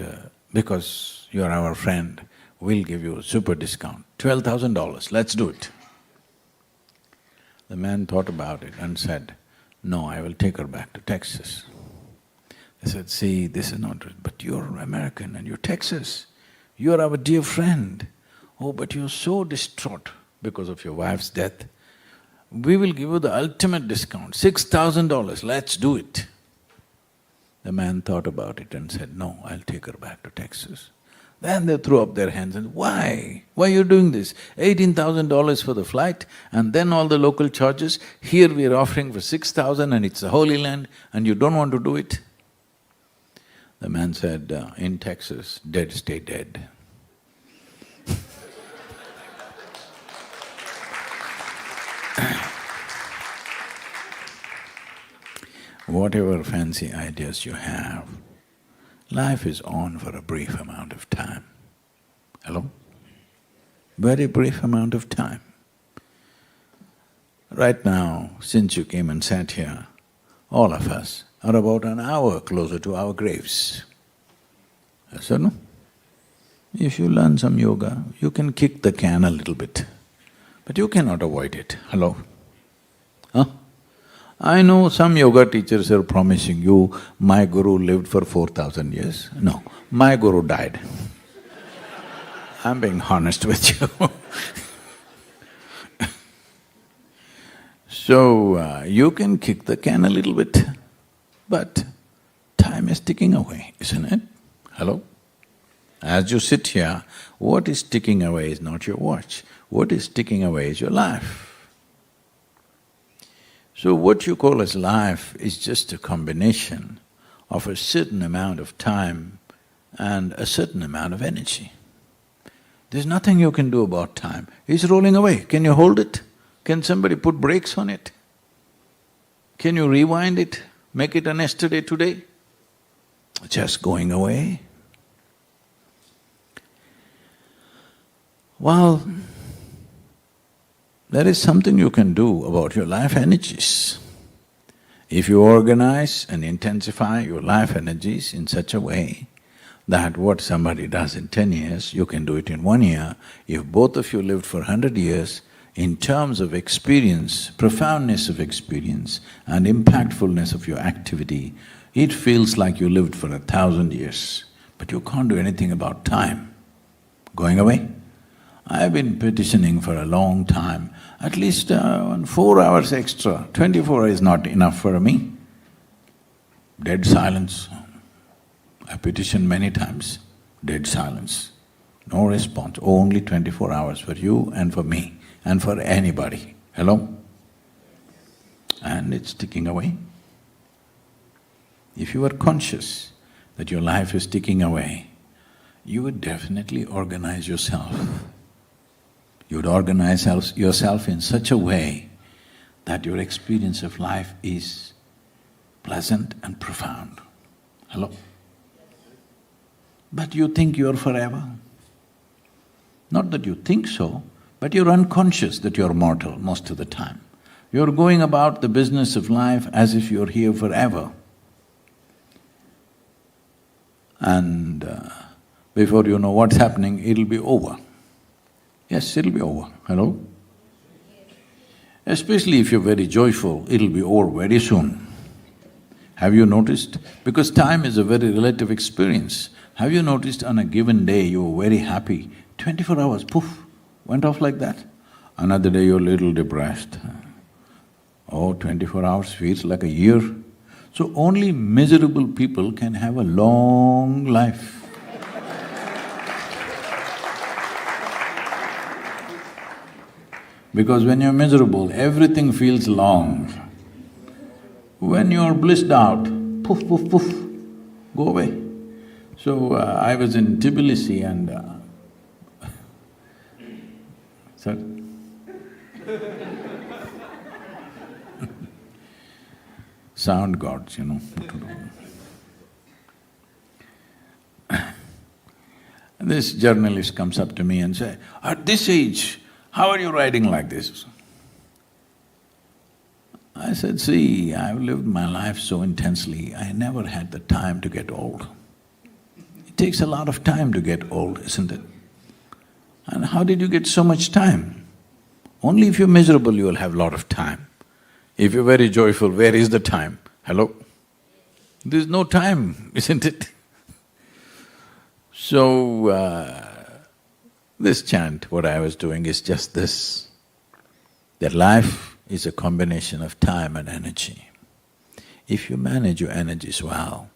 because you're our friend, we'll give you a super discount, $12,000, let's do it. The man thought about it and said, no, I will take her back to Texas. They said, see, this is not… but you're American and you're Texas, you're our dear friend. Oh, but you're so distraught because of your wife's death. We will give you the ultimate discount, $6,000, let's do it. The man thought about it and said, no, I'll take her back to Texas. Then they threw up their hands and, why? Why are you doing this? $18,000 for the flight and then all the local charges. Here we are offering for $6,000 and it's the Holy Land and you don't want to do it? The man said, in Texas, dead stay dead. Whatever fancy ideas you have, life is on for a brief amount of time. Hello? Very brief amount of time. Right now, since you came and sat here, all of us are about an hour closer to our graves. Yes or no? If you learn some yoga, you can kick the can a little bit, but you cannot avoid it. Hello? Huh? I know some yoga teachers are promising you, my guru lived for 4,000 years. No, my guru died. I'm being honest with you. So, you can kick the can a little bit, but time is ticking away, isn't it? Hello? As you sit here, what is ticking away is not your watch, what is ticking away is your life. So what you call as life is just a combination of a certain amount of time and a certain amount of energy. There's nothing you can do about time, it's rolling away. Can you hold it? Can somebody put brakes on it? Can you rewind it, make it an yesterday today? Just going away. Well, there is something you can do about your life energies. If you organize and intensify your life energies in such a way that what somebody does in 10 years, you can do it in 1 year. If both of you lived for 100 years, in terms of experience, profoundness of experience and impactfulness of your activity, it feels like you lived for 1,000 years, but you can't do anything about time going away. I've been petitioning for a long time, at least 4 hours extra, 24 is not enough for me. Dead silence. I petitioned many times, dead silence. No response, only 24 hours for you and for me and for anybody. Hello? And it's ticking away. If you are conscious that your life is ticking away, you would definitely organize yourself. You would organize yourself in such a way that your experience of life is pleasant and profound. Hello? But you think you're forever. Not that you think so, but you're unconscious that you're mortal most of the time. You're going about the business of life as if you're here forever. And before you know what's happening, it'll be over. Yes, it'll be over. Hello? Especially if you're very joyful, it'll be over very soon. Have you noticed? Because time is a very relative experience. Have you noticed on a given day you were very happy, 24 hours, poof, went off like that? Another day you're a little depressed. Oh, 24 hours feels like a year. So only miserable people can have a long life. Because when you're miserable, everything feels long. When you're blissed out, poof, poof, poof, go away. So I was in Tbilisi and sir? Sound gods, you know what to do. And this journalist comes up to me and say, "At this age, how are you writing like this?" I said, "See, I've lived my life so intensely, I never had the time to get old. It takes a lot of time to get old, isn't it? And how did you get so much time? Only if you're miserable you'll have a lot of time. If you're very joyful, where is the time? Hello? There's no time, isn't it?" So, this chant, what I was doing is just this, that life is a combination of time and energy. If you manage your energies well,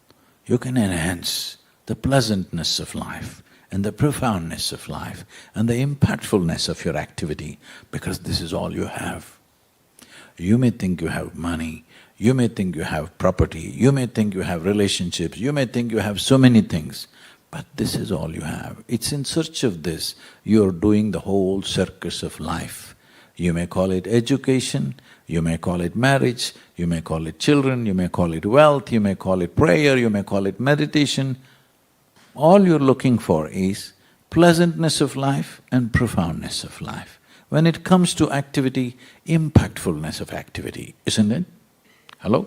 you can enhance the pleasantness of life and the profoundness of life and the impactfulness of your activity, because this is all you have. You may think you have money, you may think you have property, you may think you have relationships, you may think you have so many things, but this is all you have. It's in search of this you're doing the whole circus of life. You may call it education, you may call it marriage, you may call it children, you may call it wealth, you may call it prayer, you may call it meditation. All you're looking for is pleasantness of life and profoundness of life. When it comes to activity, impactfulness of activity, isn't it? Hello?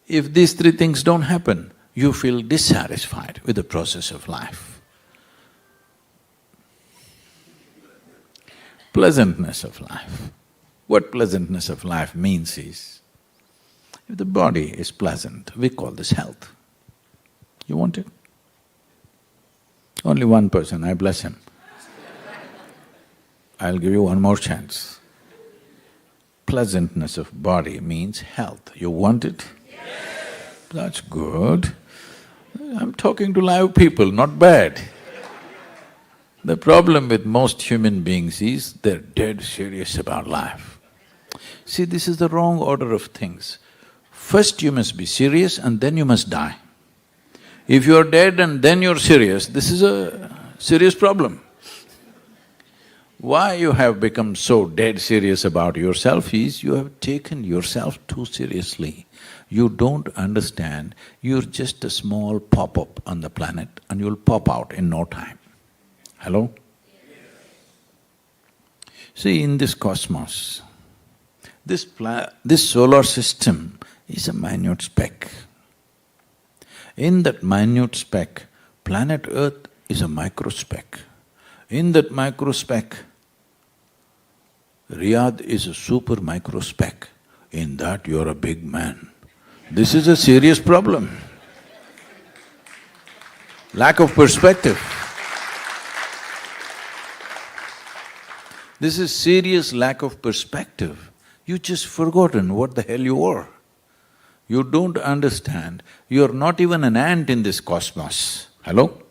If these three things don't happen, you feel dissatisfied with the process of life. Pleasantness of life. What pleasantness of life means is, if the body is pleasant, we call this health. You want it? Only one person, I bless him. I'll give you one more chance. Pleasantness of body means health. You want it? Yes. That's good. I'm talking to live people, not bad. The problem with most human beings is they're dead serious about life. See, this is the wrong order of things. First you must be serious and then you must die. If you're dead and then you're serious, this is a serious problem. Why you have become so dead serious about yourself is you have taken yourself too seriously. You don't understand, you're just a small pop-up on the planet and you'll pop out in no time. Hello? See, in this cosmos, this solar system is a minute speck. In that minute speck, planet Earth is a microspeck. In that microspeck, Riyadh is a super microspeck. In that you're a big man. This is a serious problem. Lack of perspective. This is serious lack of perspective. You just forgotten what the hell you are. You don't understand, you're not even an ant in this cosmos. Hello?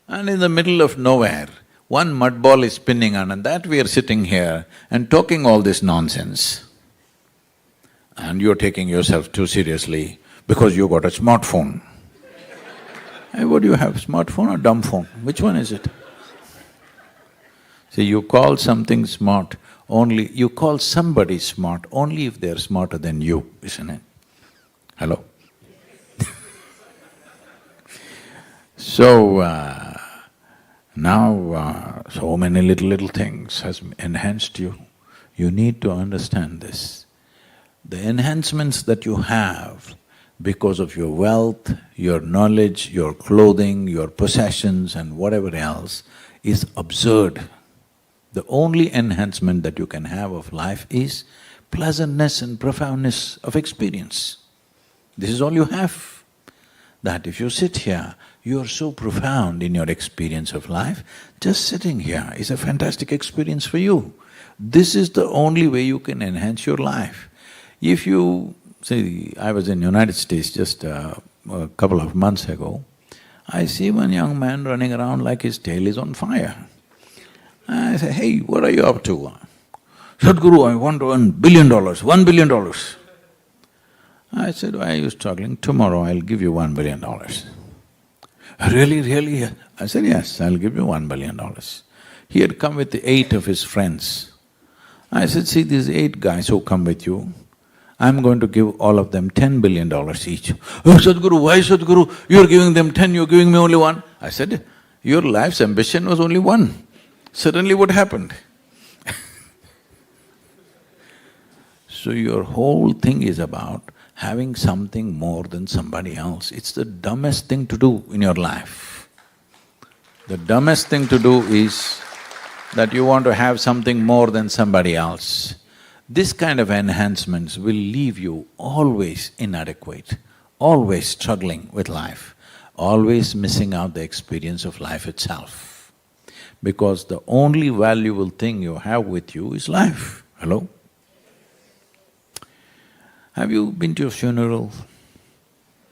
And in the middle of nowhere, one mud ball is spinning on, and that we are sitting here and talking all this nonsense. And you're taking yourself too seriously because you got a smartphone. Hey, what do you have, smartphone or dumb phone? Which one is it? See, you call something smart only… you call somebody smart only if they're smarter than you, isn't it? Hello? So, now so many little things has enhanced you. You need to understand this. The enhancements that you have because of your wealth, your knowledge, your clothing, your possessions and whatever else is absurd. The only enhancement that you can have of life is pleasantness and profoundness of experience. This is all you have. That if you sit here, you are so profound in your experience of life, just sitting here is a fantastic experience for you. This is the only way you can enhance your life. If you… see, I was in United States just a couple of months ago, I see one young man running around like his tail is on fire. I say, hey, what are you up to? Sadhguru, I want to earn $1 billion, $1 billion. I said, why are you struggling? Tomorrow I'll give you $1 billion. Really, really? I said, yes, I'll give you $1 billion. He had come with 8 of his friends. I said, see, these 8 guys who come with you, I'm going to give all of them $10 billion each. Oh, Sadhguru, why Sadhguru? You're giving them 10, you're giving me only 1. I said, your life's ambition was only 1. Suddenly what happened? So your whole thing is about having something more than somebody else. It's the dumbest thing to do in your life. The dumbest thing to do is that you want to have something more than somebody else. This kind of enhancements will leave you always inadequate, always struggling with life, always missing out the experience of life itself. Because the only valuable thing you have with you is life. Hello? Have you been to a funeral?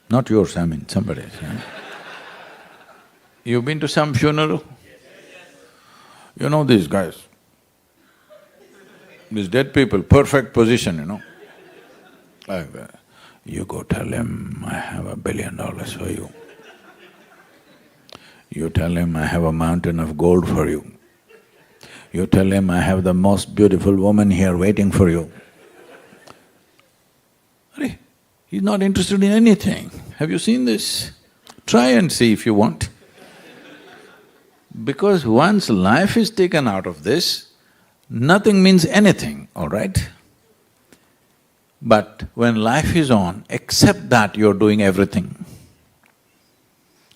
Not yours, I mean somebody's, right? You've been to some funeral? You know these guys, these dead people, perfect position, you know, like that. You go tell him, I have $1 billion for you. You tell him, I have a mountain of gold for you. You tell him, I have the most beautiful woman here waiting for you. He's not interested in anything. Have you seen this? Try and see if you want. Because once life is taken out of this, nothing means anything, all right? But when life is on, accept that you're doing everything.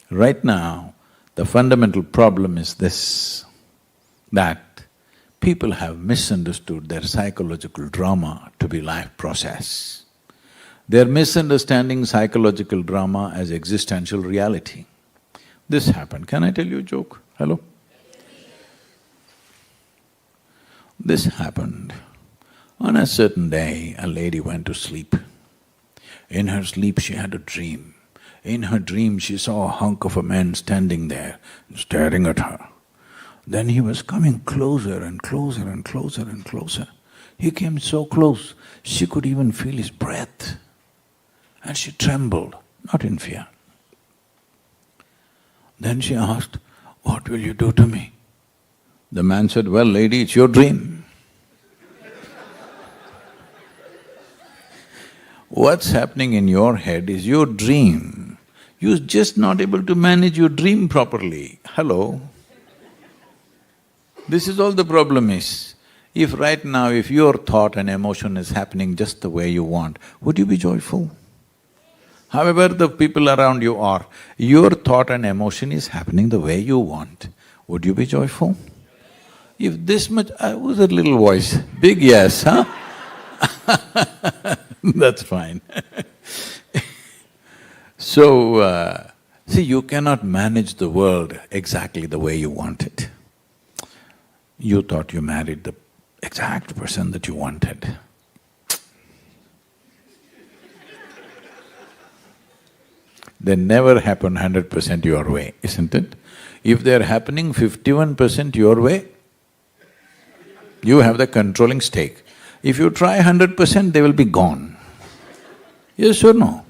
Right now, the fundamental problem is this, that people have misunderstood their psychological drama to be life process. They're misunderstanding psychological drama as existential reality. This happened. Can I tell you a joke? Hello? This happened. On a certain day, a lady went to sleep. In her sleep, she had a dream. In her dream, she saw a hunk of a man standing there, staring at her. Then he was coming closer and closer and closer and closer. He came so close, she could even feel his breath. And she trembled, not in fear. Then she asked, what will you do to me? The man said, well, lady, it's your dream. What's happening in your head is your dream. You're just not able to manage your dream properly. Hello? This is all the problem is. If right now, if your thought and emotion is happening just the way you want, would you be joyful? However the people around you are, your thought and emotion is happening the way you want, would you be joyful? If this much… who's that little voice? Big yes, huh? That's fine. So, see, you cannot manage the world exactly the way you want it. You thought you married the exact person that you wanted. They never happen 100% your way, isn't it? If they're happening 51% your way, you have the controlling stake. If you try 100%, they will be gone. Yes or no?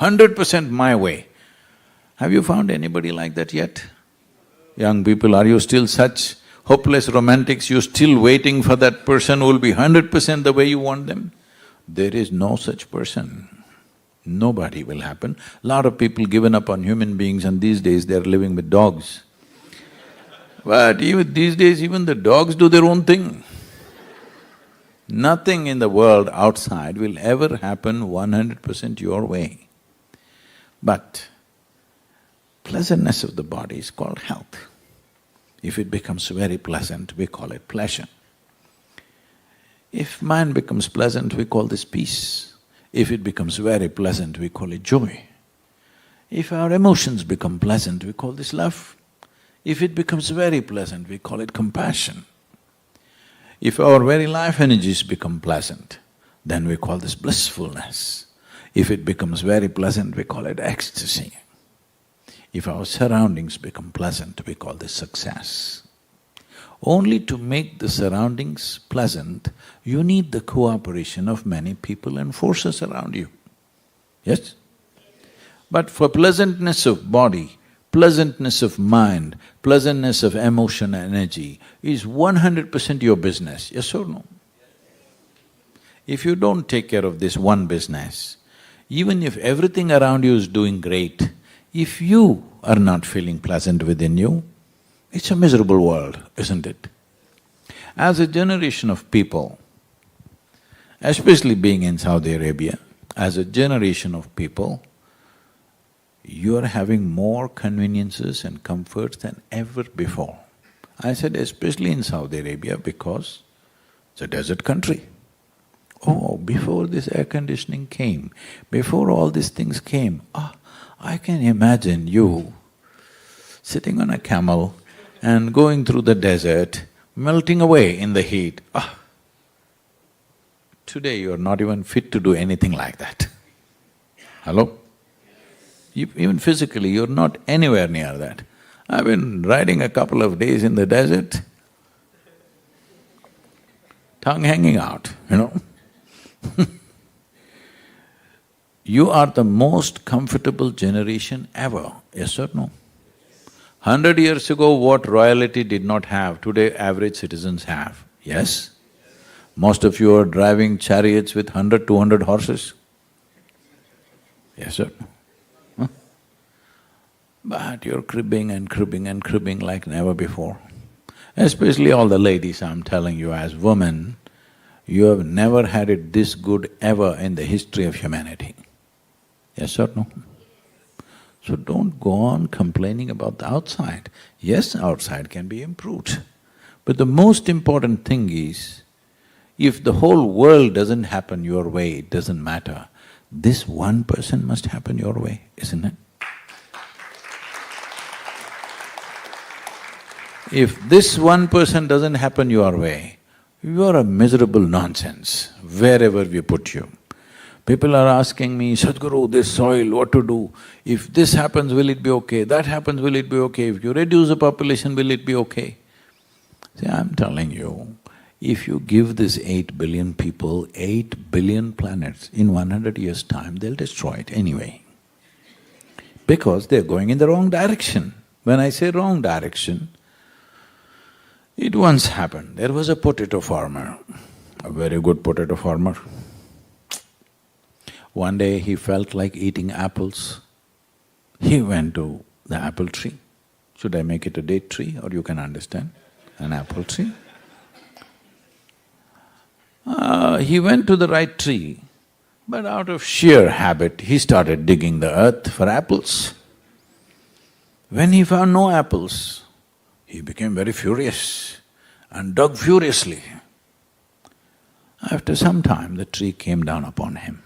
100% my way. Have you found anybody like that yet? Young people, are you still such hopeless romantics, you're still waiting for that person who will be 100% the way you want them? There is no such person. Nobody will happen. Lot of people given up on human beings and these days they're living with dogs. But even these days, even the dogs do their own thing. Nothing in the world outside will ever happen 100% your way. But pleasantness of the body is called health. If it becomes very pleasant, we call it pleasure. If mind becomes pleasant, we call this peace. If it becomes very pleasant, we call it joy. If our emotions become pleasant, we call this love. If it becomes very pleasant, we call it compassion. If our very life energies become pleasant, then we call this blissfulness. If it becomes very pleasant, we call it ecstasy. If our surroundings become pleasant, we call this success. Only to make the surroundings pleasant, you need the cooperation of many people and forces around you. Yes? But for pleasantness of body, pleasantness of mind, pleasantness of emotion and energy is 100% your business, yes or no? If you don't take care of this one business, even if everything around you is doing great, if you are not feeling pleasant within you, it's a miserable world, isn't it? As a generation of people, especially being in Saudi Arabia, as a generation of people, you are having more conveniences and comforts than ever before. I said especially in Saudi Arabia because it's a desert country. Oh, before this air conditioning came, before all these things came, I can imagine you sitting on a camel and going through the desert, melting away in the heat. Today you're not even fit to do anything like that. Hello? Even physically, you're not anywhere near that. I've been riding a couple of days in the desert, tongue hanging out, you know. You are the most comfortable generation ever, yes or no? 100 years ago, what royalty did not have, today average citizens have, yes? Most of you are driving chariots with 100, 200 horses, yes or no? Huh? But you're cribbing and cribbing and cribbing like never before. Especially all the ladies, I'm telling you, as women, you have never had it this good ever in the history of humanity. Yes or no? So don't go on complaining about the outside. Yes, outside can be improved. But the most important thing is, if the whole world doesn't happen your way, it doesn't matter. This 1% must happen your way, isn't it? If this 1% doesn't happen your way, you are a miserable nonsense, wherever we put you. People are asking me, Sadhguru, this soil, what to do? If this happens, will it be okay? That happens, will it be okay? If you reduce the population, will it be okay? See, I'm telling you, if you give this 8 billion people 8 billion planets, in 100 years' time, they'll destroy it anyway. Because they're going in the wrong direction. When I say wrong direction, it once happened, there was a potato farmer, a very good potato farmer. One day he felt like eating apples. He went to the apple tree. Should I make it a date tree, or you can understand? An apple tree. He went to the right tree, but out of sheer habit, he started digging the earth for apples. When he found no apples, he became very furious and dug furiously. After some time, the tree came down upon him.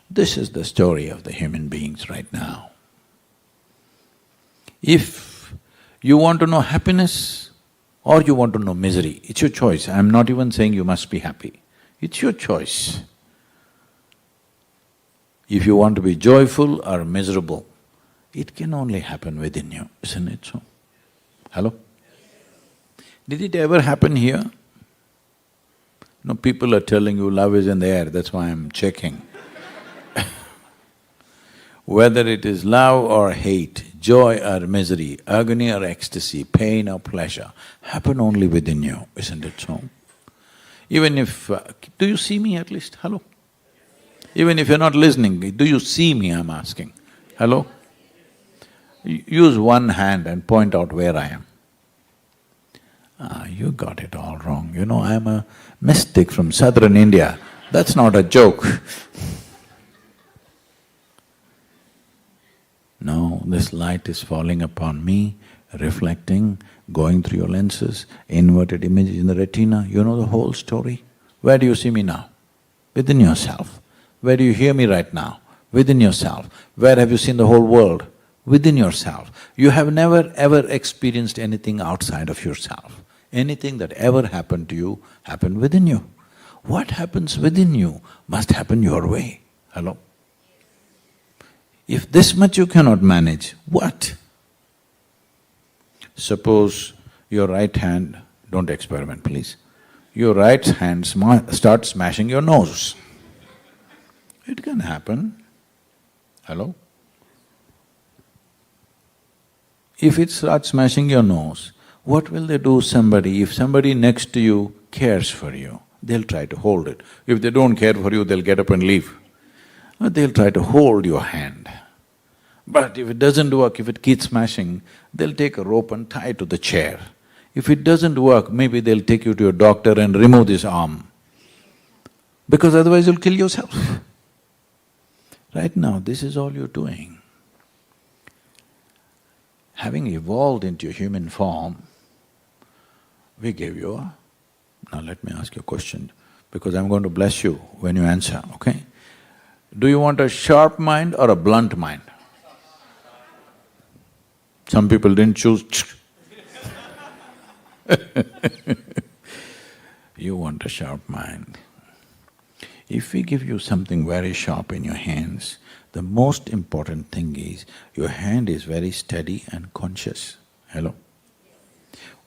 This is the story of the human beings right now. If you want to know happiness or you want to know misery, it's your choice. I'm not even saying you must be happy. It's your choice. If you want to be joyful or miserable, it can only happen within you, isn't it so? Hello? Did it ever happen here? No, people are telling you love is in the air, that's why I'm checking. Whether it is love or hate, joy or misery, agony or ecstasy, pain or pleasure, happen only within you, isn't it so? Even if… do you see me at least? Hello? Even if you're not listening, do you see me, I'm asking? Hello? Use one hand and point out where I am. You got it all wrong. You know, I'm a mystic from southern India. That's not a joke. No, this light is falling upon me, reflecting, going through your lenses, inverted images in the retina. You know the whole story. Where do you see me now? Within yourself. Where do you hear me right now? Within yourself. Where have you seen the whole world? Within yourself. You have never ever experienced anything outside of yourself. Anything that ever happened to you happened within you. What happens within you must happen your way. Hello? If this much you cannot manage, what? Suppose your right hand, don't experiment please, your right hand starts smashing your nose. It can happen. Hello? If it starts smashing your nose, what will they do somebody? If somebody next to you cares for you, they'll try to hold it. If they don't care for you, they'll get up and leave. But they'll try to hold your hand. But if it doesn't work, if it keeps smashing, they'll take a rope and tie it to the chair. If it doesn't work, maybe they'll take you to your doctor and remove this arm, because otherwise you'll kill yourself. Right now, this is all you're doing. Having evolved into a human form, we gave you a… Now let me ask you a question, because I'm going to bless you when you answer, okay? Do you want a sharp mind or a blunt mind? Some people didn't choose You want a sharp mind. If we give you something very sharp in your hands, the most important thing is your hand is very steady and conscious. Hello?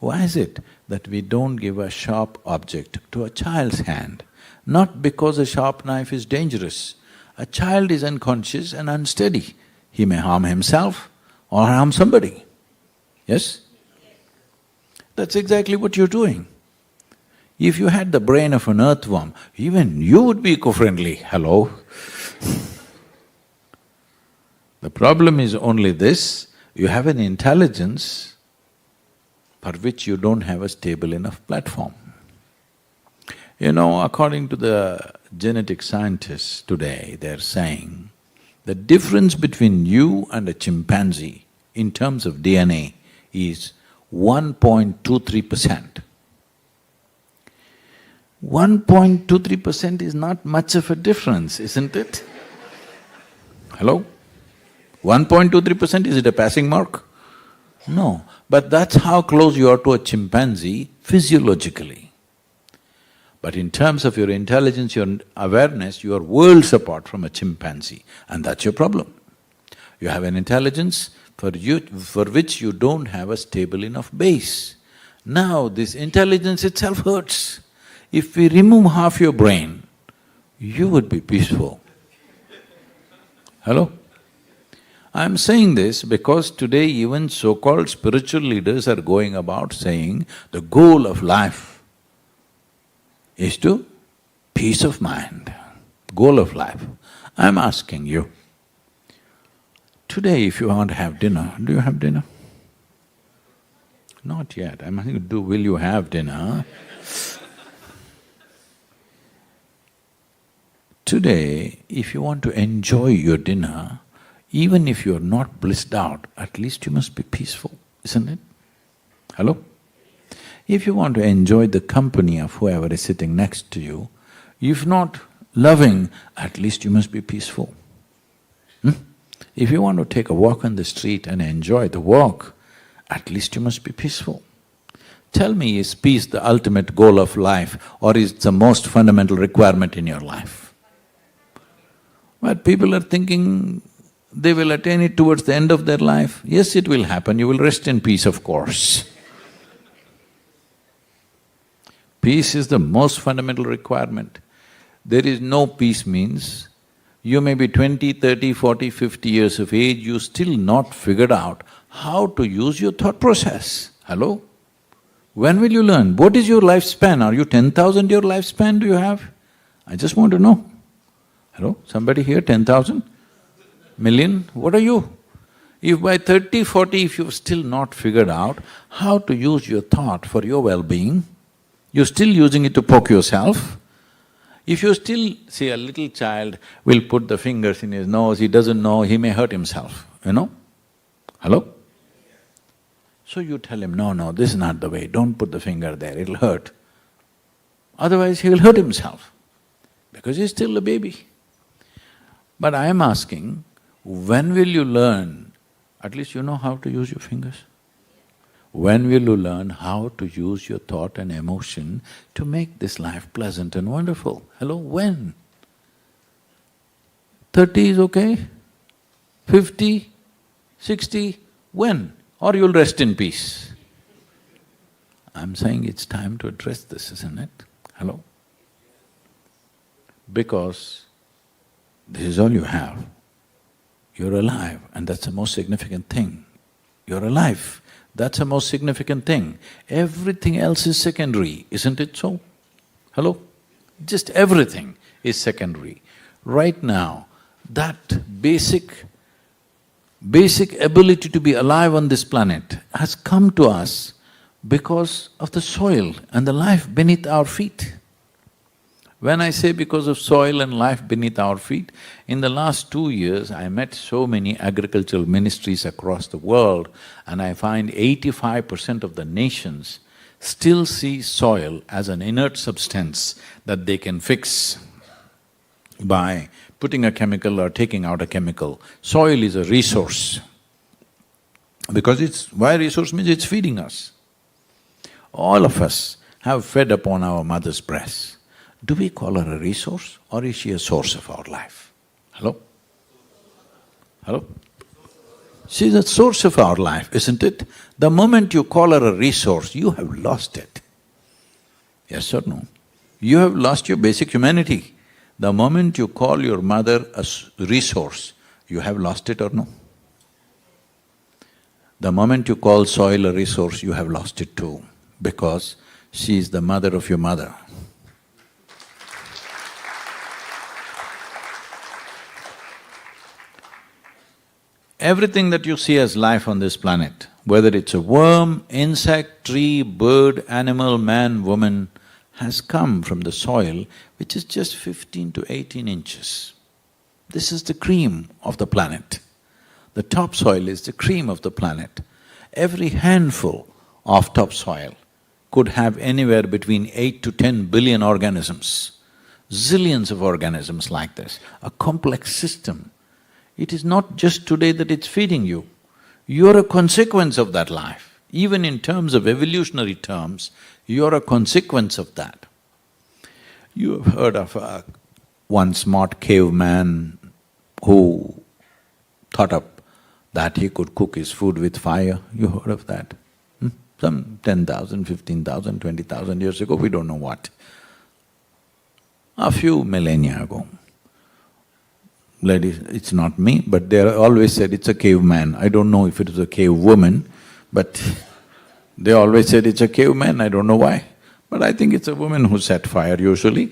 Why is it that we don't give a sharp object to a child's hand? Not because a sharp knife is dangerous. A child is unconscious and unsteady. He may harm himself or harm somebody. Yes? That's exactly what you're doing. If you had the brain of an earthworm, even you would be eco-friendly, hello? The problem is only this, you have an intelligence for which you don't have a stable enough platform. You know, according to the genetic scientists today, they're saying the difference between you and a chimpanzee in terms of DNA is 1.23%. 1.23% is not much of a difference, isn't it? Hello? 1.23%, is it a passing mark? No, but that's how close you are to a chimpanzee physiologically. But in terms of your intelligence, your awareness, you are worlds apart from a chimpanzee, and that's your problem. You have an intelligence for which you don't have a stable enough base. Now this intelligence itself hurts. If we remove half your brain, you would be peaceful. Hello? I'm saying this because today even so-called spiritual leaders are going about saying the goal of life is to peace of mind, goal of life. I'm asking you, today if you want to have dinner, do you have dinner? Not yet, I'm asking you, will you have dinner? Today, if you want to enjoy your dinner, even if you're not blissed out, at least you must be peaceful, isn't it? Hello? If you want to enjoy the company of whoever is sitting next to you, if not loving, at least you must be peaceful. If you want to take a walk on the street and enjoy the walk, at least you must be peaceful. Tell me, is peace the ultimate goal of life or is it the most fundamental requirement in your life? But people are thinking they will attain it towards the end of their life. Yes, it will happen, you will rest in peace, of course. Peace is the most fundamental requirement. There is no peace means you may be 20, 30, 40, 50 years of age, you still not figured out how to use your thought process. Hello? When will you learn? What is your lifespan? Are you 10,000 your lifespan do you have? I just want to know. Hello? Somebody here, 10,000? Million? What are you? If by 30, 40, if you've still not figured out how to use your thought for your well-being, you're still using it to poke yourself. If you still… see, a little child will put the fingers in his nose, he doesn't know, he may hurt himself, you know? Hello? So you tell him, no, this is not the way, don't put the finger there, it'll hurt. Otherwise he will hurt himself, because he's still a baby. But I am asking, when will you learn, at least you know how to use your fingers? When will you learn how to use your thought and emotion to make this life pleasant and wonderful? Hello, when? 30 is okay? 50? 60? When? Or you'll rest in peace. I'm saying it's time to address this, isn't it? Hello? Because this is all you have. You're alive, and that's the most significant thing. You're alive, that's the most significant thing. Everything else is secondary, isn't it so? Hello? Just everything is secondary. Right now, that basic ability to be alive on this planet has come to us because of the soil and the life beneath our feet. When I say because of soil and life beneath our feet, in the last 2 years I met so many agricultural ministries across the world, and I find 85% of the nations still see soil as an inert substance that they can fix by putting a chemical or taking out a chemical. Soil is a resource, because why resource means it's feeding us. All of us have fed upon our mother's breast. Do we call her a resource, or is she a source of our life? Hello? Hello? She's a source of our life, isn't it? The moment you call her a resource, you have lost it. Yes or no? You have lost your basic humanity. The moment you call your mother a resource, you have lost it or no? The moment you call soil a resource, you have lost it too, because she is the mother of your mother. Everything that you see as life on this planet, whether it's a worm, insect, tree, bird, animal, man, woman, has come from the soil, which is just 15 to 18 inches. This is the cream of the planet. The topsoil is the cream of the planet. Every handful of topsoil could have anywhere between 8 to 10 billion organisms, zillions of organisms like this, a complex system. It is not just today that it's feeding you, you're a consequence of that life. Even in terms of evolutionary terms, you're a consequence of that. You have heard of one smart caveman who thought up that he could cook his food with fire. You heard of that? Some 10,000, 15,000, 20,000 years ago, we don't know what. A few millennia ago. Ladies, it's not me, but they always said it's a caveman. I don't know if it was a cave woman, but they always said it's a caveman, I don't know why. But I think it's a woman who set fire usually.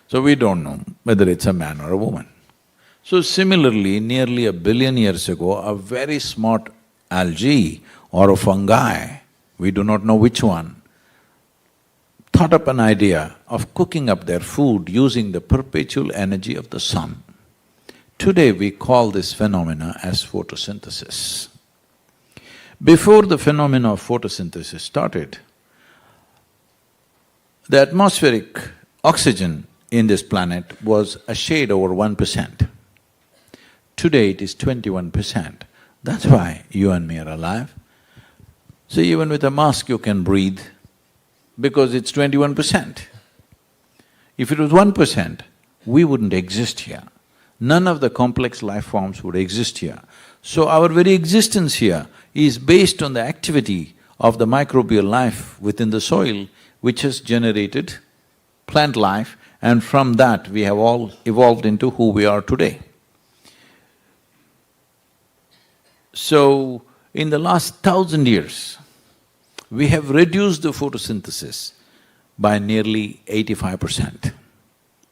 So we don't know whether it's a man or a woman. So similarly, nearly 1 billion years ago, a very smart algae or a fungi, we do not know which one, thought up an idea of cooking up their food using the perpetual energy of the sun. Today we call this phenomena as photosynthesis. Before the phenomena of photosynthesis started, the atmospheric oxygen in this planet was a shade over 1%. Today it is 21%. That's why you and me are alive. So even with a mask you can breathe, because it's 21%. If it was 1%, we wouldn't exist here. None of the complex life forms would exist here. So our very existence here is based on the activity of the microbial life within the soil, which has generated plant life, and from that we have all evolved into who we are today. So, in the last 1,000 years, we have reduced the photosynthesis by nearly 85%.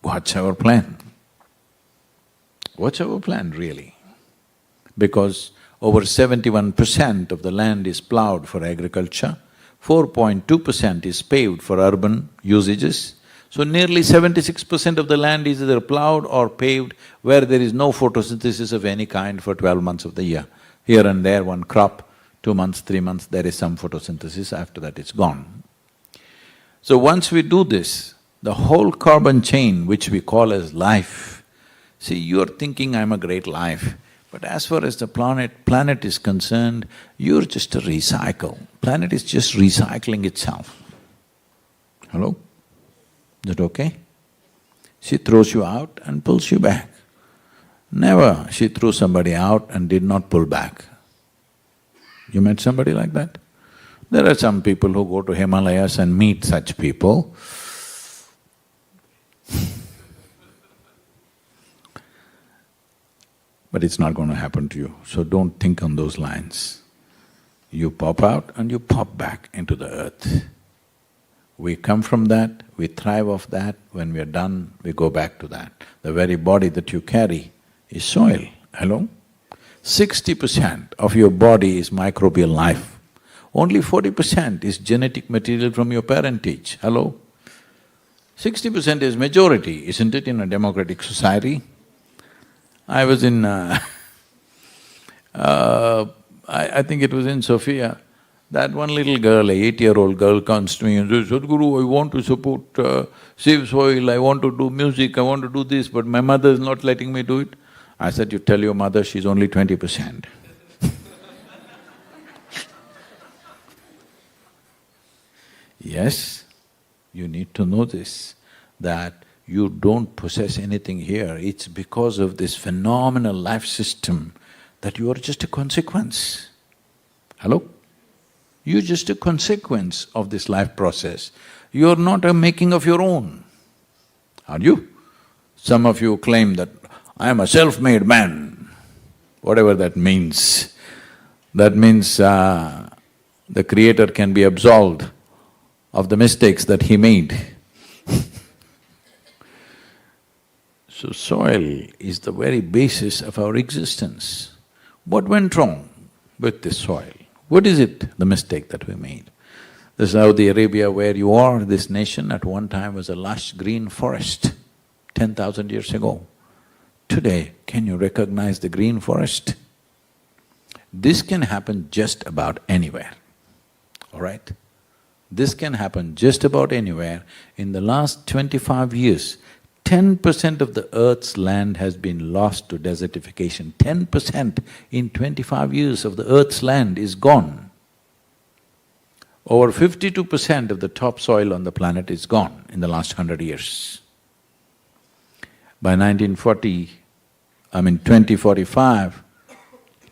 What's our plan? What's our plan really? Because over 71% of the land is ploughed for agriculture, 4.2% is paved for urban usages, so nearly 76% of the land is either ploughed or paved where there is no photosynthesis of any kind for 12 months of the year. Here and there one crop, 2 months, 3 months, there is some photosynthesis, after that it's gone. So once we do this, the whole carbon chain which we call as life, see, you're thinking I'm a great life, But as far as the planet is concerned, you're just a recycle. Planet is just recycling itself. Hello? Is that okay? She throws you out and pulls you back. Never she threw somebody out and did not pull back. You met somebody like that? There are some people who go to Himalayas and meet such people. But it's not going to happen to you, so don't think on those lines. You pop out and you pop back into the earth. We come from that, we thrive off that, when we are done, we go back to that. The very body that you carry is soil, hello? 60% of your body is microbial life. Only 40% is genetic material from your parentage, hello? 60% is majority, isn't it, in a democratic society? I was in I think it was in Sofia, that one little girl, a 8-year-old girl comes to me and says, Sadhguru, I want to support Save Soil, I want to do music, I want to do this, but my mother is not letting me do it. I said, you tell your mother she's only 20%. Yes, you need to know this, that you don't possess anything here, it's because of this phenomenal life system that you are just a consequence. Hello? You're just a consequence of this life process. You're not a making of your own, are you? Some of you claim that, I am a self-made man, whatever that means. That means the Creator can be absolved of the mistakes that he made. So soil is the very basis of our existence. What went wrong with this soil? What is it, the mistake that we made? The Saudi Arabia where you are, this nation at one time was a lush green forest, 10,000 years ago. Today, can you recognize the green forest? This can happen just about anywhere, all right? This can happen just about anywhere. In the last 25 years, 10% of the earth's land has been lost to desertification. 10% in 25 years of the earth's land is gone. Over 52% of the topsoil on the planet is gone in the last 100 years. By 2045,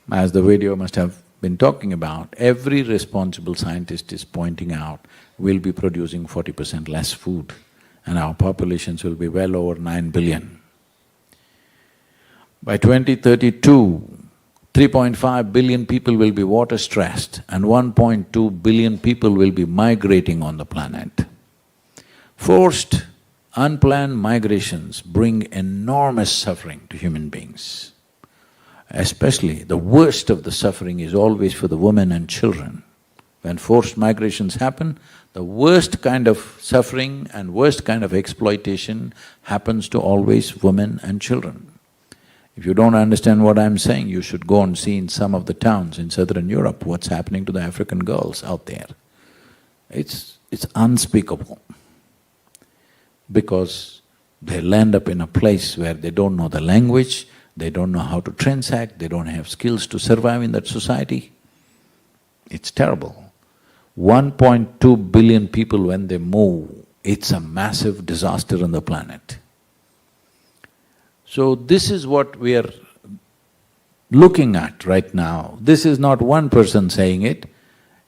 as the video must have been talking about, every responsible scientist is pointing out, we'll be producing 40% less food and our populations will be well over 9 billion. By 2032, 3.5 billion people will be water stressed and 1.2 billion people will be migrating on the planet. Forced, unplanned migrations bring enormous suffering to human beings. Especially, the worst of the suffering is always for the women and children. When forced migrations happen, the worst kind of suffering and worst kind of exploitation happens to always women and children. If you don't understand what I'm saying, you should go and see in some of the towns in southern Europe what's happening to the African girls out there. It's unspeakable. Because they'll end up in a place where they don't know the language, they don't know how to transact, they don't have skills to survive in that society. It's terrible. 1.2 billion people when they move, it's a massive disaster on the planet. So this is what we are looking at right now. This is not one person saying it,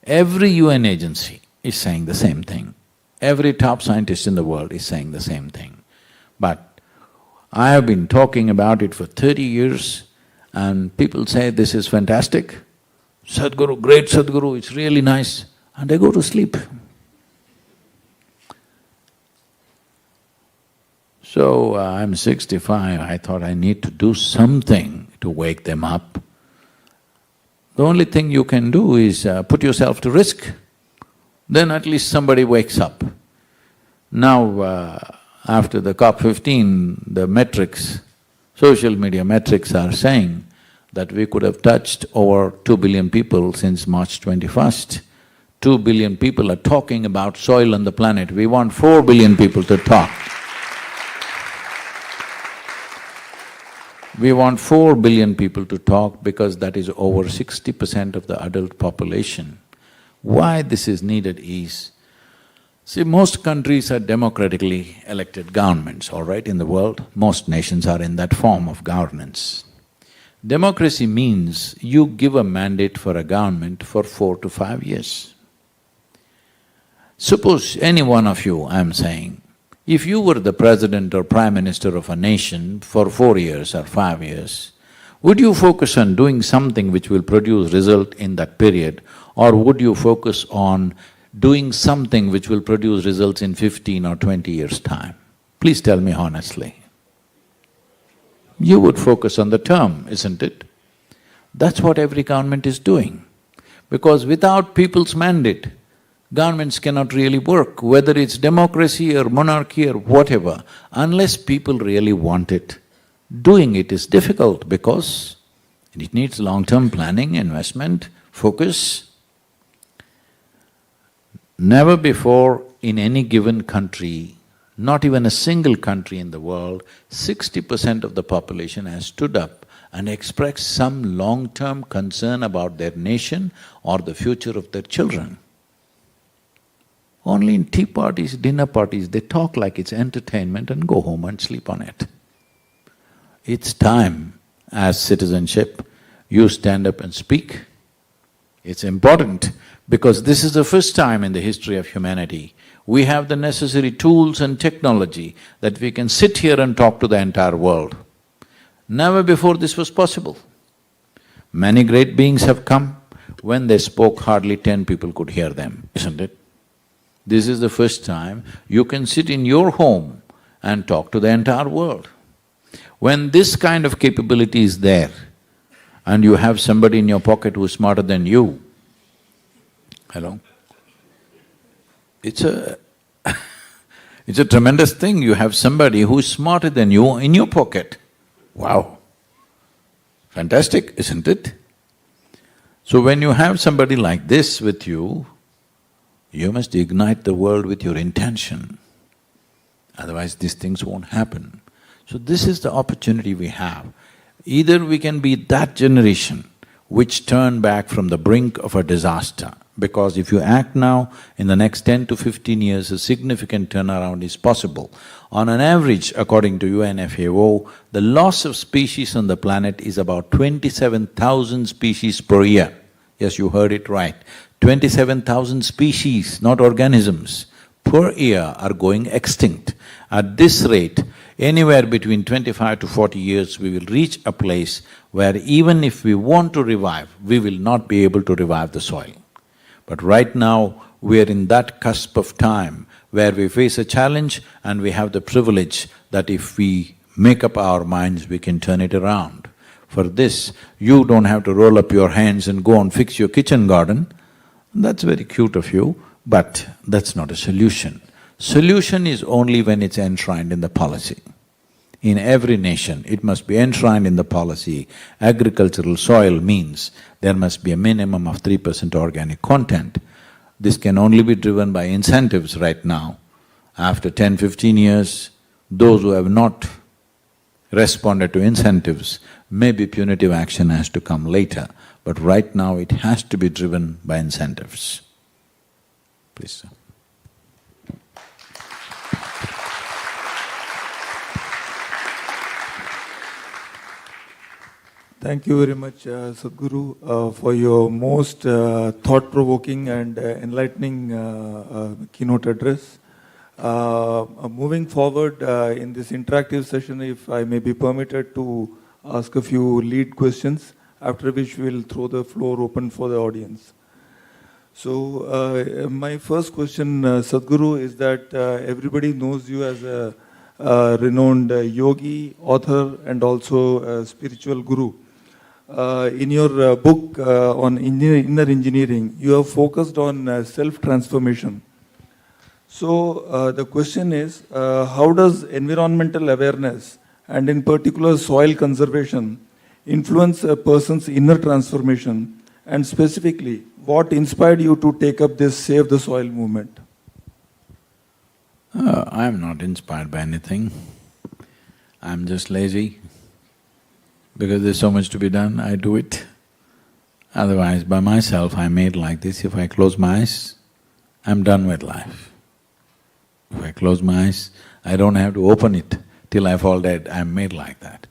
every UN agency is saying the same thing. Every top scientist in the world is saying the same thing. But I have been talking about it for 30 years and people say this is fantastic, Sadhguru, great Sadhguru, it's really nice, and they go to sleep. So I'm 65, I thought I need to do something to wake them up. The only thing you can do is put yourself to risk, then at least somebody wakes up. Now, after the COP15, the metrics, social media metrics are saying that we could have touched over 2 billion people since March 21st. 2 billion people are talking about soil on the planet, we want 4 billion people to talk. We want 4 billion people to talk because that is over 60% of the adult population. Why this is needed is, see, most countries are democratically elected governments, all right, in the world. Most nations are in that form of governance. Democracy means you give a mandate for a government for 4 to 5 years. Suppose any one of you, I'm saying, if you were the president or prime minister of a nation for 4 years or 5 years, would you focus on doing something which will produce result in that period, or would you focus on doing something which will produce results in 15 or 20 years' time? Please tell me honestly. You would focus on the term, isn't it? That's what every government is doing. Because without people's mandate, governments cannot really work, whether it's democracy or monarchy or whatever, unless people really want it. Doing it is difficult because it needs long-term planning, investment, focus. Never before in any given country, not even a single country in the world, 60% of the population has stood up and expressed some long-term concern about their nation or the future of their children. Only in tea parties, dinner parties, they talk like it's entertainment and go home and sleep on it. It's time, as citizenship, you stand up and speak. It's important because this is the first time in the history of humanity we have the necessary tools and technology that we can sit here and talk to the entire world. Never before this was possible. Many great beings have come, when they spoke hardly 10 people could hear them, isn't it? This is the first time you can sit in your home and talk to the entire world. When this kind of capability is there and you have somebody in your pocket who is smarter than you, hello? It's a it's a tremendous thing, you have somebody who is smarter than you in your pocket. Wow! Fantastic, isn't it? So when you have somebody like this with you, you must ignite the world with your intention, otherwise these things won't happen. So this is the opportunity we have. Either we can be that generation which turn back from the brink of a disaster, because if you act now, in the next 10 to 15 years, a significant turnaround is possible. On an average, according to UNFAO, the loss of species on the planet is about 27,000 species per year. Yes, you heard it right. 27,000 species, not organisms, per year are going extinct. At this rate, anywhere between 25 to 40 years, we will reach a place where even if we want to revive, we will not be able to revive the soil. But right now, we are in that cusp of time where we face a challenge and we have the privilege that if we make up our minds, we can turn it around. For this, you don't have to roll up your hands and go and fix your kitchen garden. That's very cute of you, but that's not a solution. Solution is only when it's enshrined in the policy. In every nation, it must be enshrined in the policy. Agricultural soil means there must be a minimum of 3% organic content. This can only be driven by incentives right now. After 10-15 years, those who have not responded to incentives, maybe punitive action has to come later, but right now it has to be driven by incentives. Please, sir. Thank you very much, Sadhguru, for your most thought-provoking and enlightening keynote address. Moving forward in this interactive session, if I may be permitted to ask a few lead questions, after which we will throw the floor open for the audience. So, my first question, Sadhguru, is that everybody knows you as a renowned yogi, author, and also a spiritual guru. In your book on inner engineering, you have focused on self-transformation. So, the question is, how does environmental awareness, and in particular soil conservation, influence a person's inner transformation, and specifically, what inspired you to take up this Save the Soil movement? I'm not inspired by anything. I'm just lazy. Because there's so much to be done, I do it. Otherwise, by myself, I'm made like this. If I close my eyes, I'm done with life. If I close my eyes, I don't have to open it till I fall dead, I'm made like that.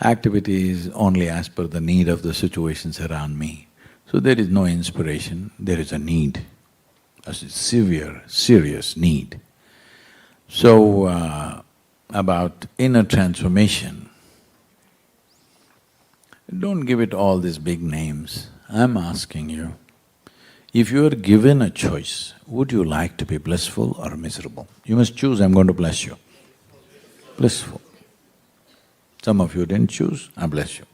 Activity is only as per the need of the situations around me. So there is no inspiration, there is a need, a severe, serious need. So, about inner transformation, don't give it all these big names. I'm asking you, if you are given a choice, would you like to be blissful or miserable? You must choose, I'm going to bless you. Blissful. Some of you didn't choose, I bless you.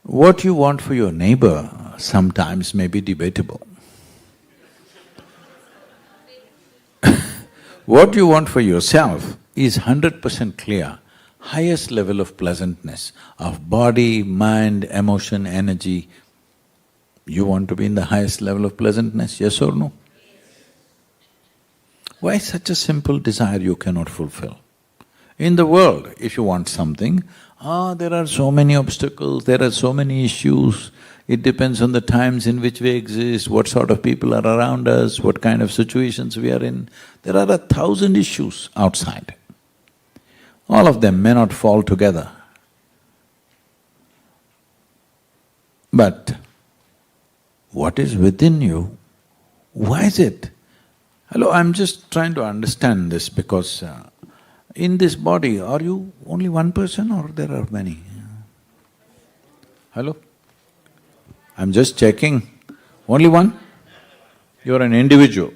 What you want for your neighbor sometimes may be debatable. What you want for yourself is 100% clear, highest level of pleasantness of body, mind, emotion, energy. You want to be in the highest level of pleasantness, yes or no? Why such a simple desire you cannot fulfill? In the world, if you want something, there are so many obstacles, there are so many issues, it depends on the times in which we exist, what sort of people are around us, what kind of situations we are in. There are 1,000 issues outside. All of them may not fall together. But what is within you, why is it? Hello, I'm just trying to understand this because in this body, are you only one person or there are many? Hello? I'm just checking. Only one? You're an individual.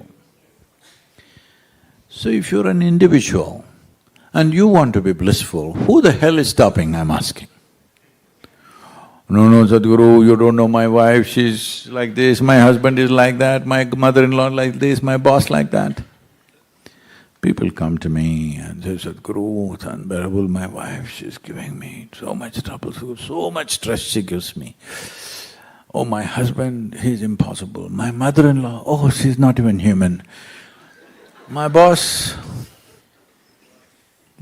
So if you're an individual and you want to be blissful, who the hell is stopping, I'm asking? No, Sadhguru, you don't know my wife, she's like this, my husband is like that, my mother-in-law like this, my boss like that. People come to me and say, Sadhguru, it's unbearable, my wife, she's giving me so much trouble, so much stress she gives me. Oh, my husband, he's impossible. My mother-in-law, oh, she's not even human. My boss,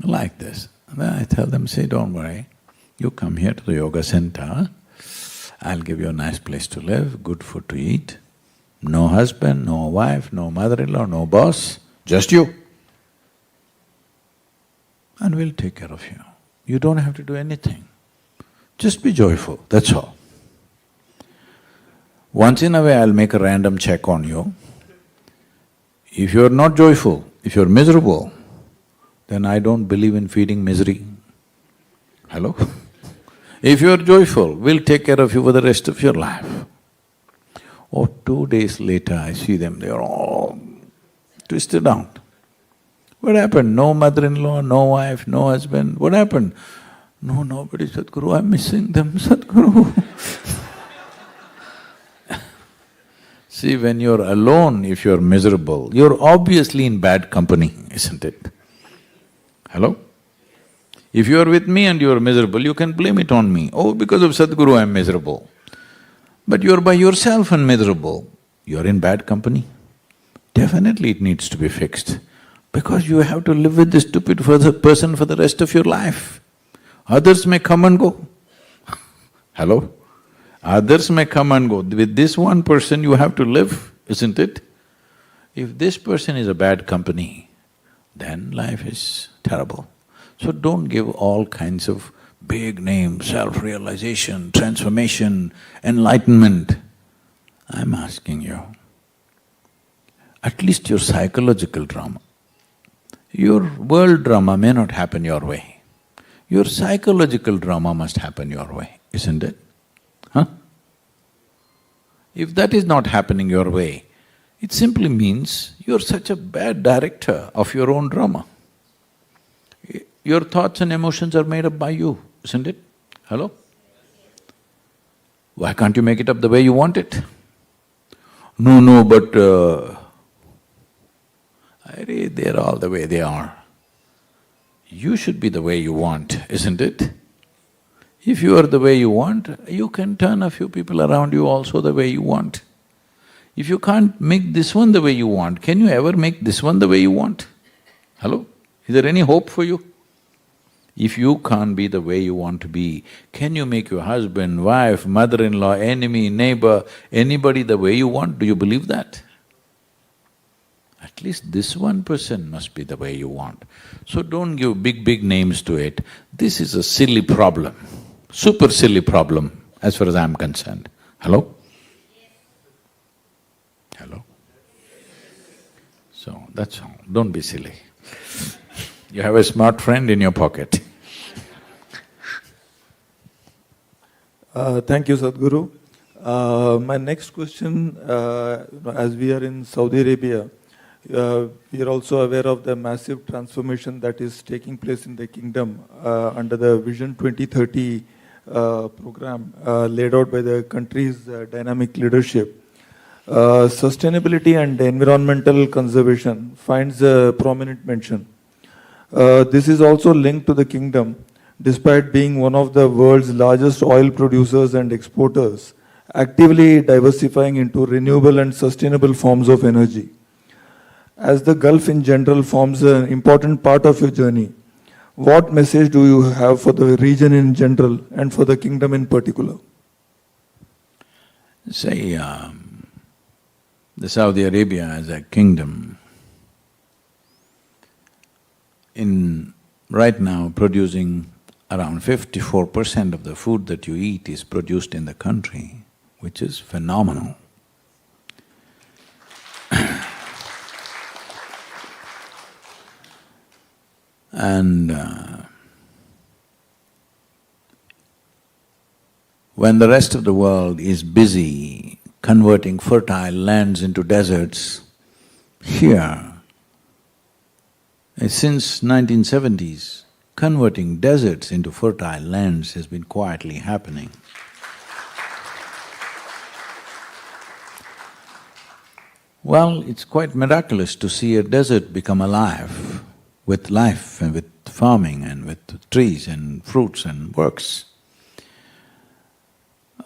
like this. Then I tell them, say, don't worry, you come here to the yoga center, I'll give you a nice place to live, good food to eat, no husband, no wife, no mother-in-law, no boss, just you. And we'll take care of you. You don't have to do anything. Just be joyful, that's all. Once in a way, I'll make a random check on you. If you're not joyful, if you're miserable, then I don't believe in feeding misery. Hello? If you're joyful, we'll take care of you for the rest of your life. Oh, 2 days later, I see them, they're all twisted out. What happened? No mother-in-law, no wife, no husband, what happened? No, nobody, Sadhguru, I'm missing them, Sadhguru. See, when you're alone, if you're miserable, you're obviously in bad company, isn't it? Hello? If you're with me and you're miserable, you can blame it on me. Oh, because of Sadhguru I'm miserable. But you're by yourself and miserable, you're in bad company. Definitely it needs to be fixed, because you have to live with this stupid person for the rest of your life. Others may come and go. Hello? Others may come and go. With this one person you have to live, isn't it? If this person is a bad company, then life is terrible. So don't give all kinds of big names, self-realization, transformation, enlightenment. I'm asking you, at least your psychological drama. Your world drama may not happen your way. Your psychological drama must happen your way, isn't it? Huh? If that is not happening your way, it simply means you're such a bad director of your own drama. Your thoughts and emotions are made up by you, isn't it? Hello? Why can't you make it up the way you want it? No, but they're all the way they are. You should be the way you want, isn't it? If you are the way you want, you can turn a few people around you also the way you want. If you can't make this one the way you want, can you ever make this one the way you want? Hello? Is there any hope for you? If you can't be the way you want to be, can you make your husband, wife, mother-in-law, enemy, neighbor, anybody the way you want? Do you believe that? At least this one person must be the way you want. So don't give big names to it. This is a silly problem, super silly problem as far as I'm concerned. Hello? Hello? So that's all, don't be silly. You have a smart friend in your pocket. Thank you, Sadhguru. My next question, as we are in Saudi Arabia, we are also aware of the massive transformation that is taking place in the kingdom under the Vision 2030 program laid out by the country's dynamic leadership. Sustainability and environmental conservation finds a prominent mention. This is also linked to the kingdom, despite being one of the world's largest oil producers and exporters, actively diversifying into renewable and sustainable forms of energy. As the Gulf in general forms an important part of your journey, what message do you have for the region in general and for the kingdom in particular? Say, the Saudi Arabia as a kingdom, in right now producing around 54% of the food that you eat is produced in the country, which is phenomenal. And when the rest of the world is busy converting fertile lands into deserts, here, since 1970s, converting deserts into fertile lands has been quietly happening. Well, it's quite miraculous to see a desert become alive with life and with farming and with trees and fruits and works.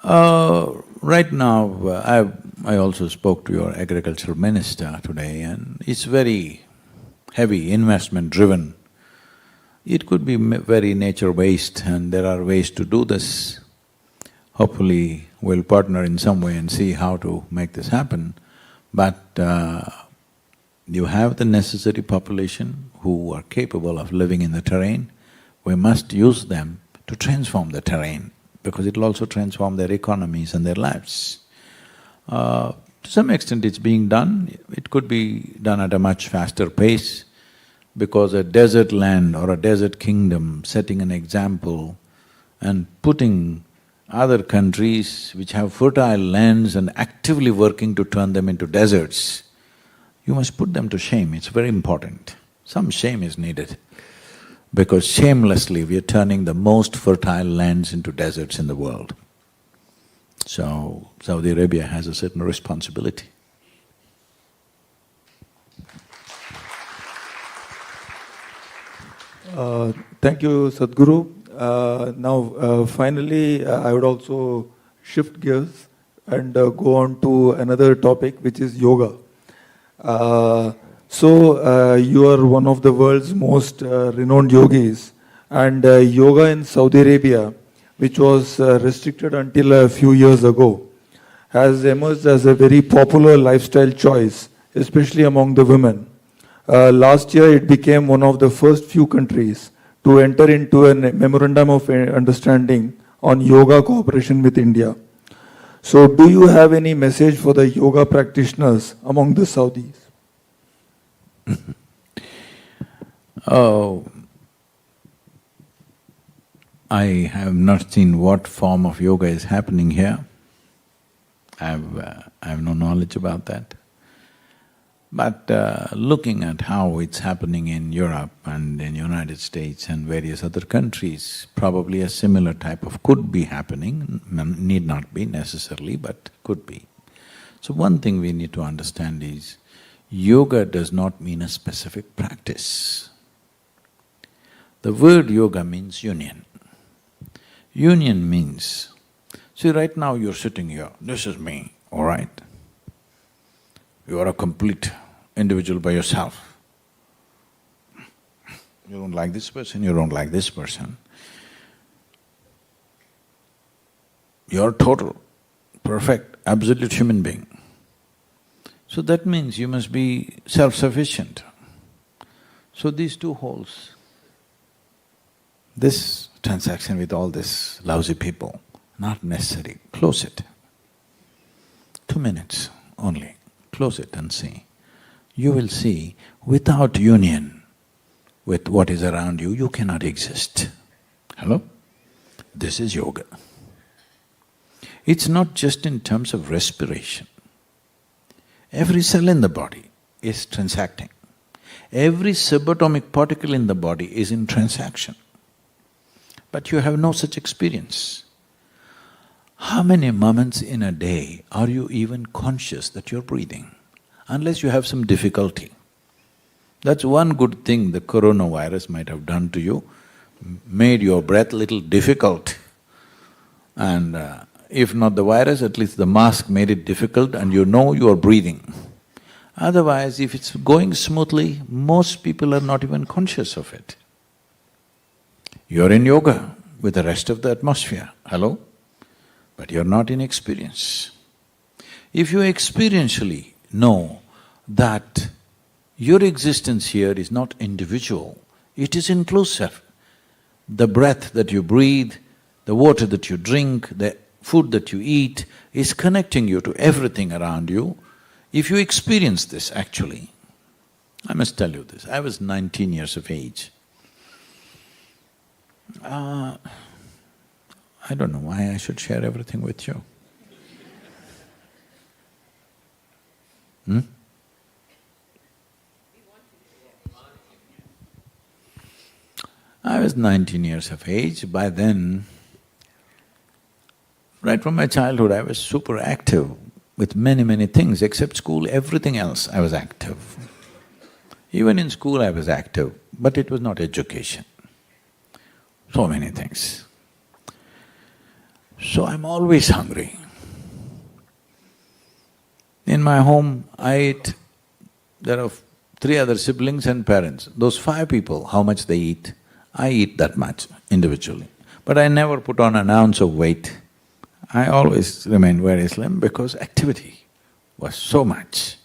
Right now, I also spoke to your agricultural minister today, and it's very heavy, investment-driven. It could be very nature-based, and there are ways to do this. Hopefully, we'll partner in some way and see how to make this happen. But you have the necessary population who are capable of living in the terrain. We must use them to transform the terrain, because it'll also transform their economies and their lives. To some extent it's being done. It could be done at a much faster pace, because a desert land or a desert kingdom setting an example and putting other countries which have fertile lands and actively working to turn them into deserts, you must put them to shame. It's very important. Some shame is needed, because shamelessly we are turning the most fertile lands into deserts in the world. So, Saudi Arabia has a certain responsibility. Thank you, Sadhguru. Now, finally, I would also shift gears and go on to another topic, which is yoga. You are one of the world's most renowned yogis, and yoga in Saudi Arabia, which was restricted until a few years ago, has emerged as a very popular lifestyle choice, especially among the women. Last year, it became one of the first few countries to enter into a memorandum of understanding on yoga cooperation with India. So, do you have any message for the yoga practitioners among the Saudis? Oh, I have not seen what form of yoga is happening here. I have no knowledge about that. But looking at how it's happening in Europe and in United States and various other countries, probably a similar type of could be happening, need not be necessarily, but could be. So one thing we need to understand is, yoga does not mean a specific practice. The word yoga means union. Union means, see, right now you're sitting here, this is me, all right? You are a complete individual by yourself. You don't like this person, you don't like this person. You're total, perfect, absolute human being. So that means you must be self-sufficient. So these two holes, this transaction with all these lousy people, not necessary, close it. 2 minutes only, close it and see. You will see, without union with what is around you, you cannot exist. Hello? This is yoga. It's not just in terms of respiration. Every cell in the body is transacting. Every subatomic particle in the body is in transaction. But you have no such experience. How many moments in a day are you even conscious that you're breathing? Unless you have some difficulty. That's one good thing the coronavirus might have done to you, made your breath little difficult. And if not the virus, at least the mask made it difficult and you know you are breathing. Otherwise, if it's going smoothly, most people are not even conscious of it. You're in yoga with the rest of the atmosphere, hello? But you're not in experience. If you experientially know that your existence here is not individual, it is inclusive. The breath that you breathe, the water that you drink, the food that you eat is connecting you to everything around you. If you experience this actually, I must tell you this, I was 19 years of age. I don't know why I should share everything with you. I was 19 years of age. By then, right from my childhood, I was super active with many things. Except school, everything else I was active. Even in school I was active, but it was not education. So many things. So I'm always hungry. In my home, there are 3 other siblings and parents. Those 5 people, how much they eat, I eat that much individually. But I never put on an ounce of weight. I always remained very slim because activity was so much.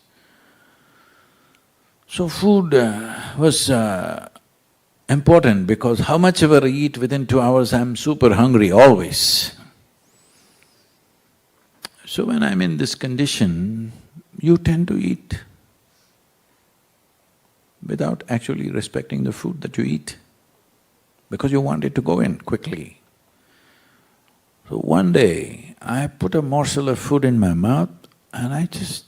So food was important because how much ever I eat, within 2 hours I'm super hungry always. So when I'm in this condition, you tend to eat without actually respecting the food that you eat, because you want it to go in quickly. So one day, I put a morsel of food in my mouth and I just…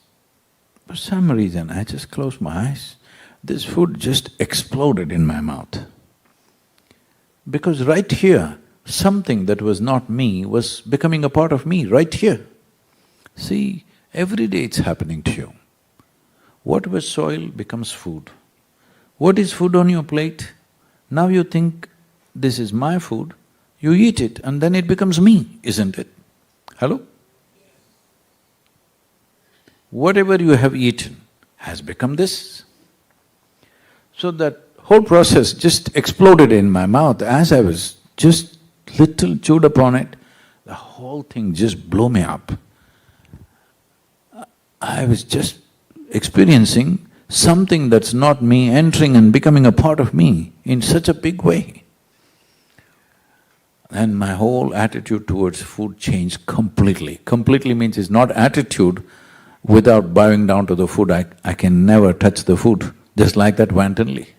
for some reason, I just closed my eyes. This food just exploded in my mouth. Because right here, something that was not me was becoming a part of me, right here. See, every day it's happening to you. What was soil becomes food. What is food on your plate? Now you think, this is my food, you eat it and then it becomes me, isn't it? Hello? Whatever you have eaten has become this. So that whole process just exploded in my mouth. As I was just little chewed upon it, the whole thing just blew me up. I was just experiencing something that's not me entering and becoming a part of me in such a big way. And my whole attitude towards food changed completely. Completely means it's not attitude without bowing down to the food. I can never touch the food, just like that wantonly.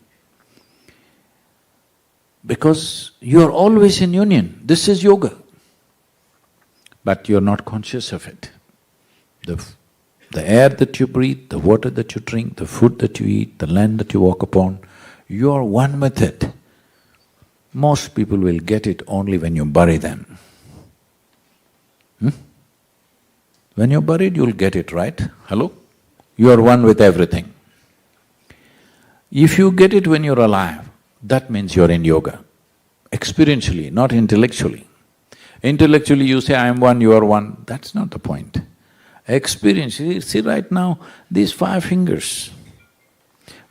Because you're always in union, this is yoga. But you're not conscious of it. The air that you breathe, the water that you drink, the food that you eat, the land that you walk upon, you're one with it. Most people will get it only when you bury them. When you're buried, you'll get it, right? Hello? You are one with everything. If you get it when you're alive, that means you're in yoga. Experientially, not intellectually. Intellectually you say, I am one, you are one, that's not the point. Experientially, see right now, these 5 fingers,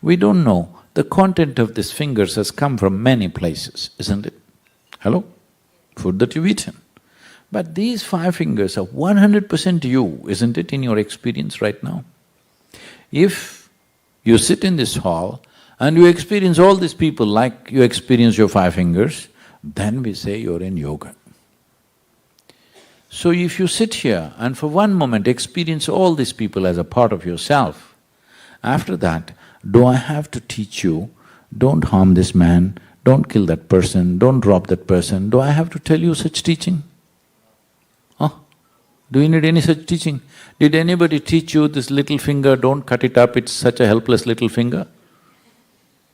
we don't know The content of these fingers has come from many places, isn't it? Hello? Food that you've eaten. But these 5 fingers are 100% you, isn't it, in your experience right now? If you sit in this hall and you experience all these people like you experience your 5 fingers, then we say you're in yoga. So if you sit here and for one moment experience all these people as a part of yourself, after that, do I have to teach you, don't harm this man, don't kill that person, don't drop that person, do I have to tell you such teaching? Huh? Do you need any such teaching? Did anybody teach you this little finger, don't cut it up, it's such a helpless little finger?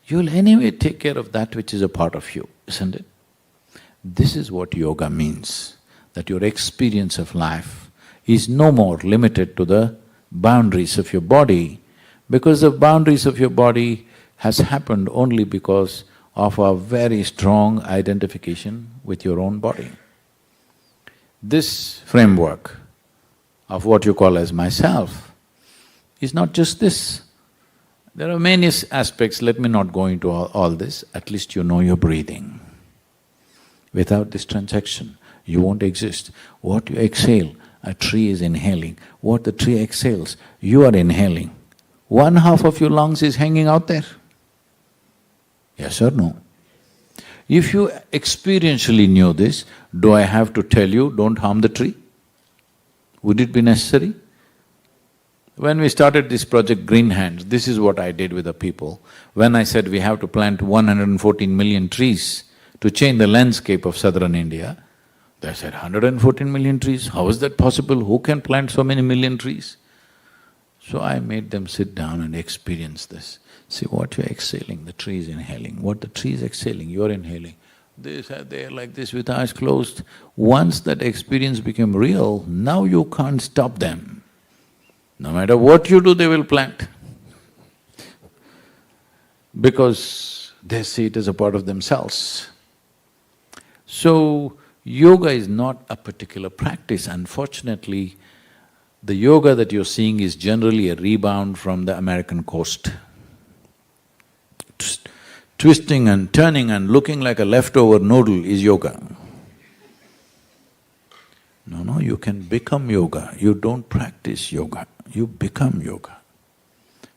You'll anyway take care of that which is a part of you, isn't it? This is what yoga means, that your experience of life is no more limited to the boundaries of your body, because the boundaries of your body has happened only because of a very strong identification with your own body. This framework of what you call as myself is not just this. There are many aspects, let me not go into all this, at least you know you're breathing. Without this transaction, you won't exist. What you exhale, a tree is inhaling. What the tree exhales, you are inhaling. 1/2 of your lungs is hanging out there. Yes or no? If you experientially knew this, do I have to tell you, don't harm the tree? Would it be necessary? When we started this project Green Hands, this is what I did with the people. When I said we have to plant 114 million trees to change the landscape of southern India, they said, 114 million trees, how is that possible? Who can plant so many million trees? So I made them sit down and experience this. See what you're exhaling, the tree is inhaling. What the tree is exhaling, you're inhaling. They sat there like this with eyes closed. Once that experience became real, now you can't stop them. No matter what you do, they will plant. Because they see it as a part of themselves. So, yoga is not a particular practice. Unfortunately, the yoga that you're seeing is generally a rebound from the American coast. Twisting and turning and looking like a leftover noodle is yoga. No, you can become yoga. You don't practice yoga, you become yoga.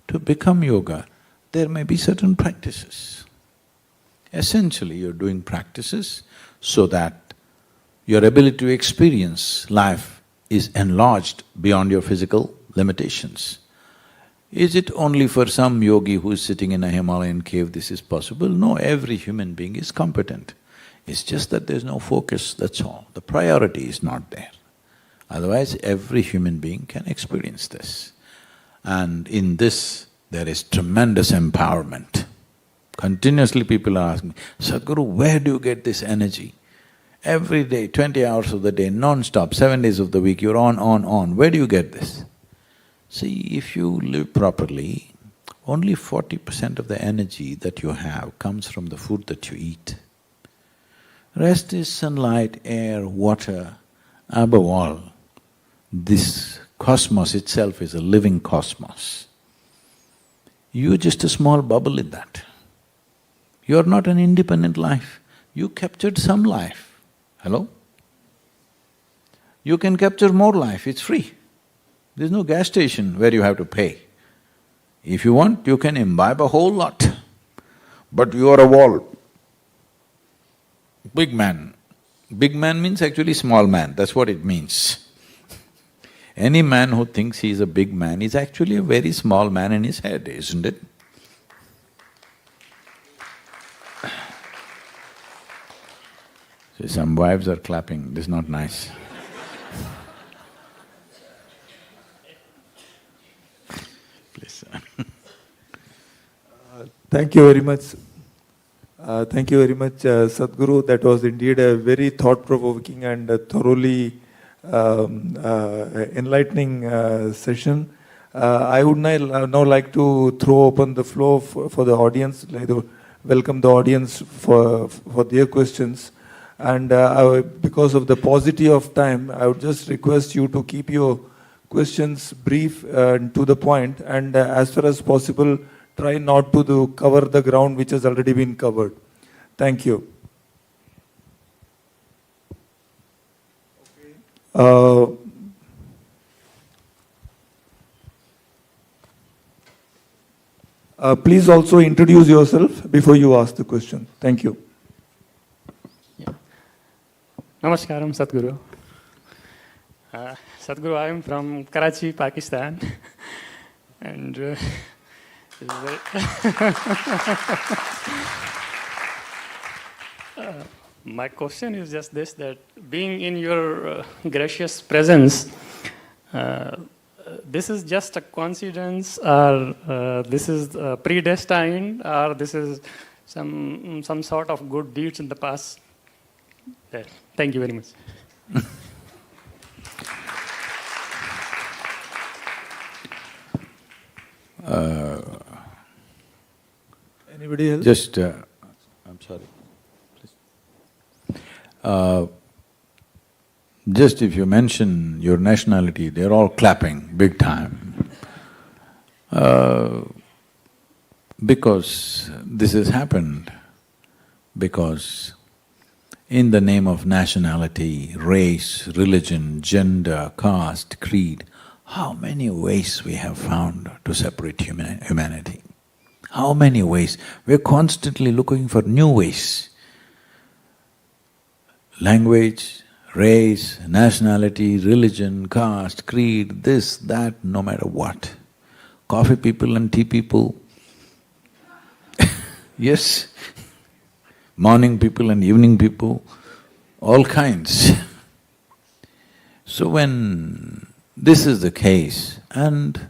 To become yoga, there may be certain practices. Essentially, you're doing practices so that your ability to experience life is enlarged beyond your physical limitations. Is it only for some yogi who is sitting in a Himalayan cave this is possible? No, every human being is competent. It's just that there's no focus, that's all. The priority is not there. Otherwise, every human being can experience this. And in this, there is tremendous empowerment. Continuously people are asking, Sadhguru, where do you get this energy? Every day, 20 hours of the day, non-stop, 7 days of the week, you're on. Where do you get this? See, if you live properly, only 40% of the energy that you have comes from the food that you eat. Rest is sunlight, air, water. Above all, this cosmos itself is a living cosmos. You're just a small bubble in that. You're not an independent life. You captured some life. Hello? You can capture more life, it's free. There's no gas station where you have to pay. If you want, you can imbibe a whole lot, but you are a wall. Big man. Big man means actually small man, that's what it means. Any man who thinks he is a big man is actually a very small man in his head, isn't it? See, some wives are clapping, this is not nice. Please. Thank you very much. Thank you very much, Sadhguru. That was indeed a very thought-provoking and thoroughly enlightening session. I would now like to throw open the floor for the audience, like to welcome the audience for their questions. And because of the paucity of time, I would just request you to keep your questions brief and to the point, and as far as possible, try not to cover the ground which has already been covered. Thank you. Please also introduce yourself before you ask the question. Thank you. Namaskaram, Sadhguru. Sadhguru, I am from Karachi, Pakistan. And my question is just this, that being in your gracious presence, this is just a coincidence, or this is predestined, or this is some sort of good deeds in the past? Thank you very much. Anybody else? Just, I'm sorry, please. Just if you mention your nationality, they're all clapping big time. Because this has happened, because in the name of nationality, race, religion, gender, caste, creed, how many ways we have found to separate humanity? How many ways? We're constantly looking for new ways. Language, race, nationality, religion, caste, creed, this, that, no matter what. Coffee people and tea people, yes. Morning people and evening people, all kinds. So when this is the case, and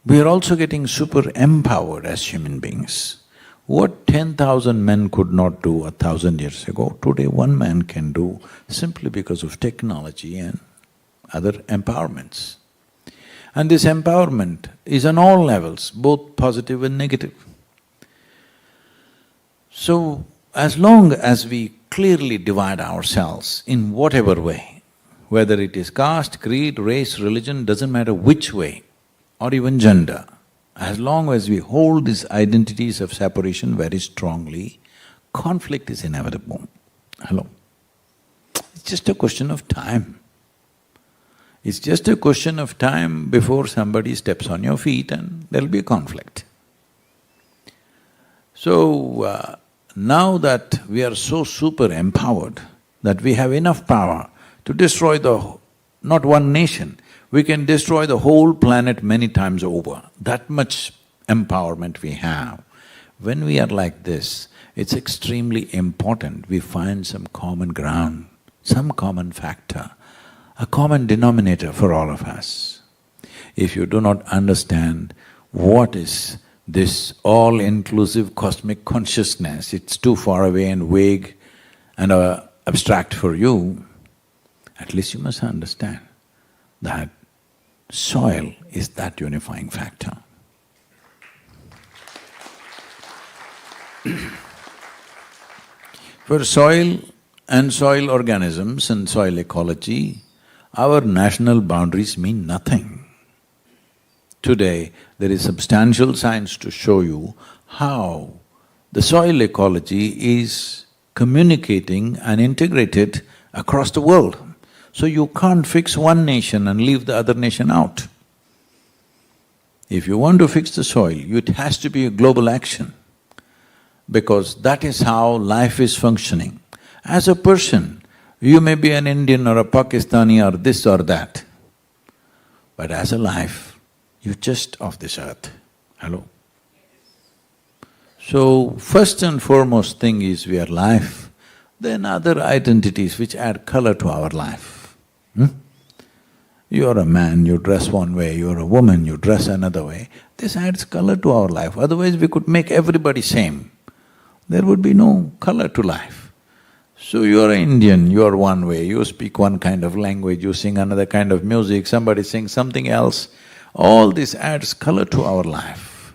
we are also getting super empowered as human beings. What 10,000 men could not do 1,000 years ago, today one man can do simply because of technology and other empowerments. And this empowerment is on all levels, both positive and negative. So, as long as we clearly divide ourselves in whatever way, whether it is caste, creed, race, religion, doesn't matter which way, or even gender, as long as we hold these identities of separation very strongly, conflict is inevitable. Hello? It's just a question of time. It's just a question of time before somebody steps on your feet and there'll be a conflict. So, now that we are so super empowered, that we have enough power to destroy not one nation, we can destroy the whole planet many times over. That much empowerment we have. When we are like this, it's extremely important we find some common ground, some common factor, a common denominator for all of us. If you do not understand what is this all-inclusive cosmic consciousness, it's too far away and vague and abstract for you, at least you must understand that soil is that unifying factor. For soil and soil organisms and soil ecology, our national boundaries mean nothing. Today, there is substantial science to show you how the soil ecology is communicating and integrated across the world. So you can't fix one nation and leave the other nation out. If you want to fix the soil, it has to be a global action, because that is how life is functioning. As a person, you may be an Indian or a Pakistani or this or that, but as a life, you're just of this earth. Hello? So, first and foremost thing is we are life, then other identities which add color to our life. You're a man, you dress one way, you're a woman, you dress another way. This adds color to our life, otherwise we could make everybody same. There would be no color to life. So you're an Indian, you're one way, you speak one kind of language, you sing another kind of music, somebody sings something else. All this adds color to our life.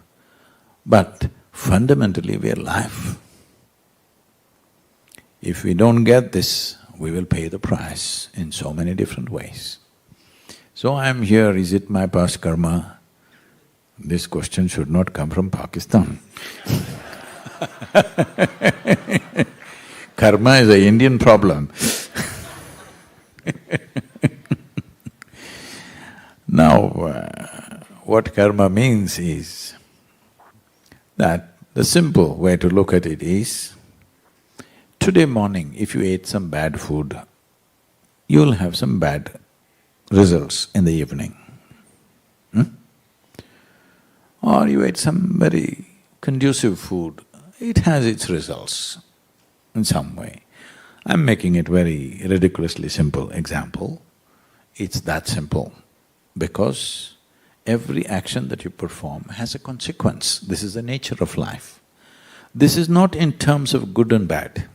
But fundamentally we are life. If we don't get this, we will pay the price in so many different ways. So I'm here, is it my past karma? This question should not come from Pakistan. Karma is an Indian problem. Now, what karma means is that the simple way to look at it is, today morning if you ate some bad food, you'll have some bad results in the evening. Or you ate some very conducive food, it has its results in some way. I'm making it very ridiculously simple example. It's that simple because every action that you perform has a consequence. This is the nature of life. This is not in terms of good and bad.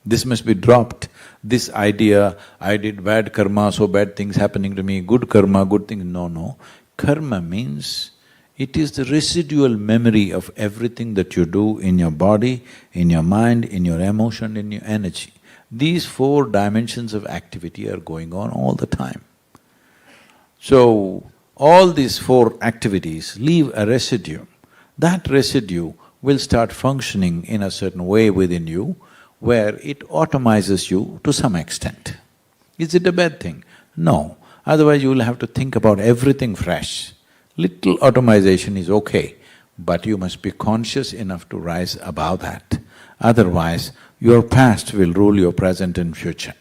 This must be dropped. This idea, I did bad karma, so bad things happening to me, good karma, good things… No. Karma means it is the residual memory of everything that you do in your body, in your mind, in your emotion, in your energy. These four dimensions of activity are going on all the time. So, all these four activities leave a residue. That residue will start functioning in a certain way within you where it automizes you to some extent. Is it a bad thing? No. Otherwise you will have to think about everything fresh. Little automation is okay, but you must be conscious enough to rise above that. Otherwise, your past will rule your present and future.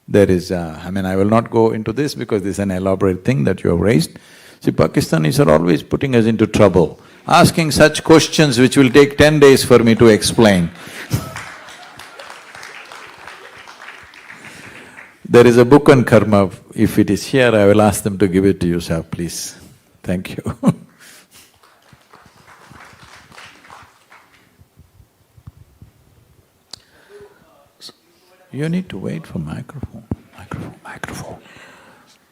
There is I will not go into this because this is an elaborate thing that you have raised. See, Pakistanis are always putting us into trouble, asking such questions which will take 10 days for me to explain. There is a book on karma. If it is here, I will ask them to give it to you, sir, please. Thank you. You need to wait for microphone.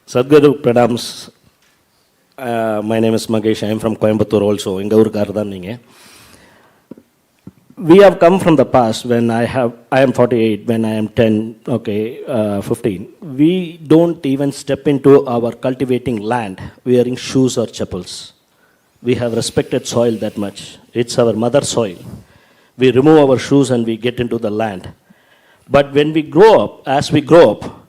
Sadhguru Pranams. My name is Magesh, I am from Coimbatore also, in Gaur. We have come from the past when I am 48, when I am 10, 15. We don't even step into our cultivating land wearing shoes or chappals. We have respected soil that much. It's our mother soil. We remove our shoes and we get into the land. But when we grow up, as we grow up,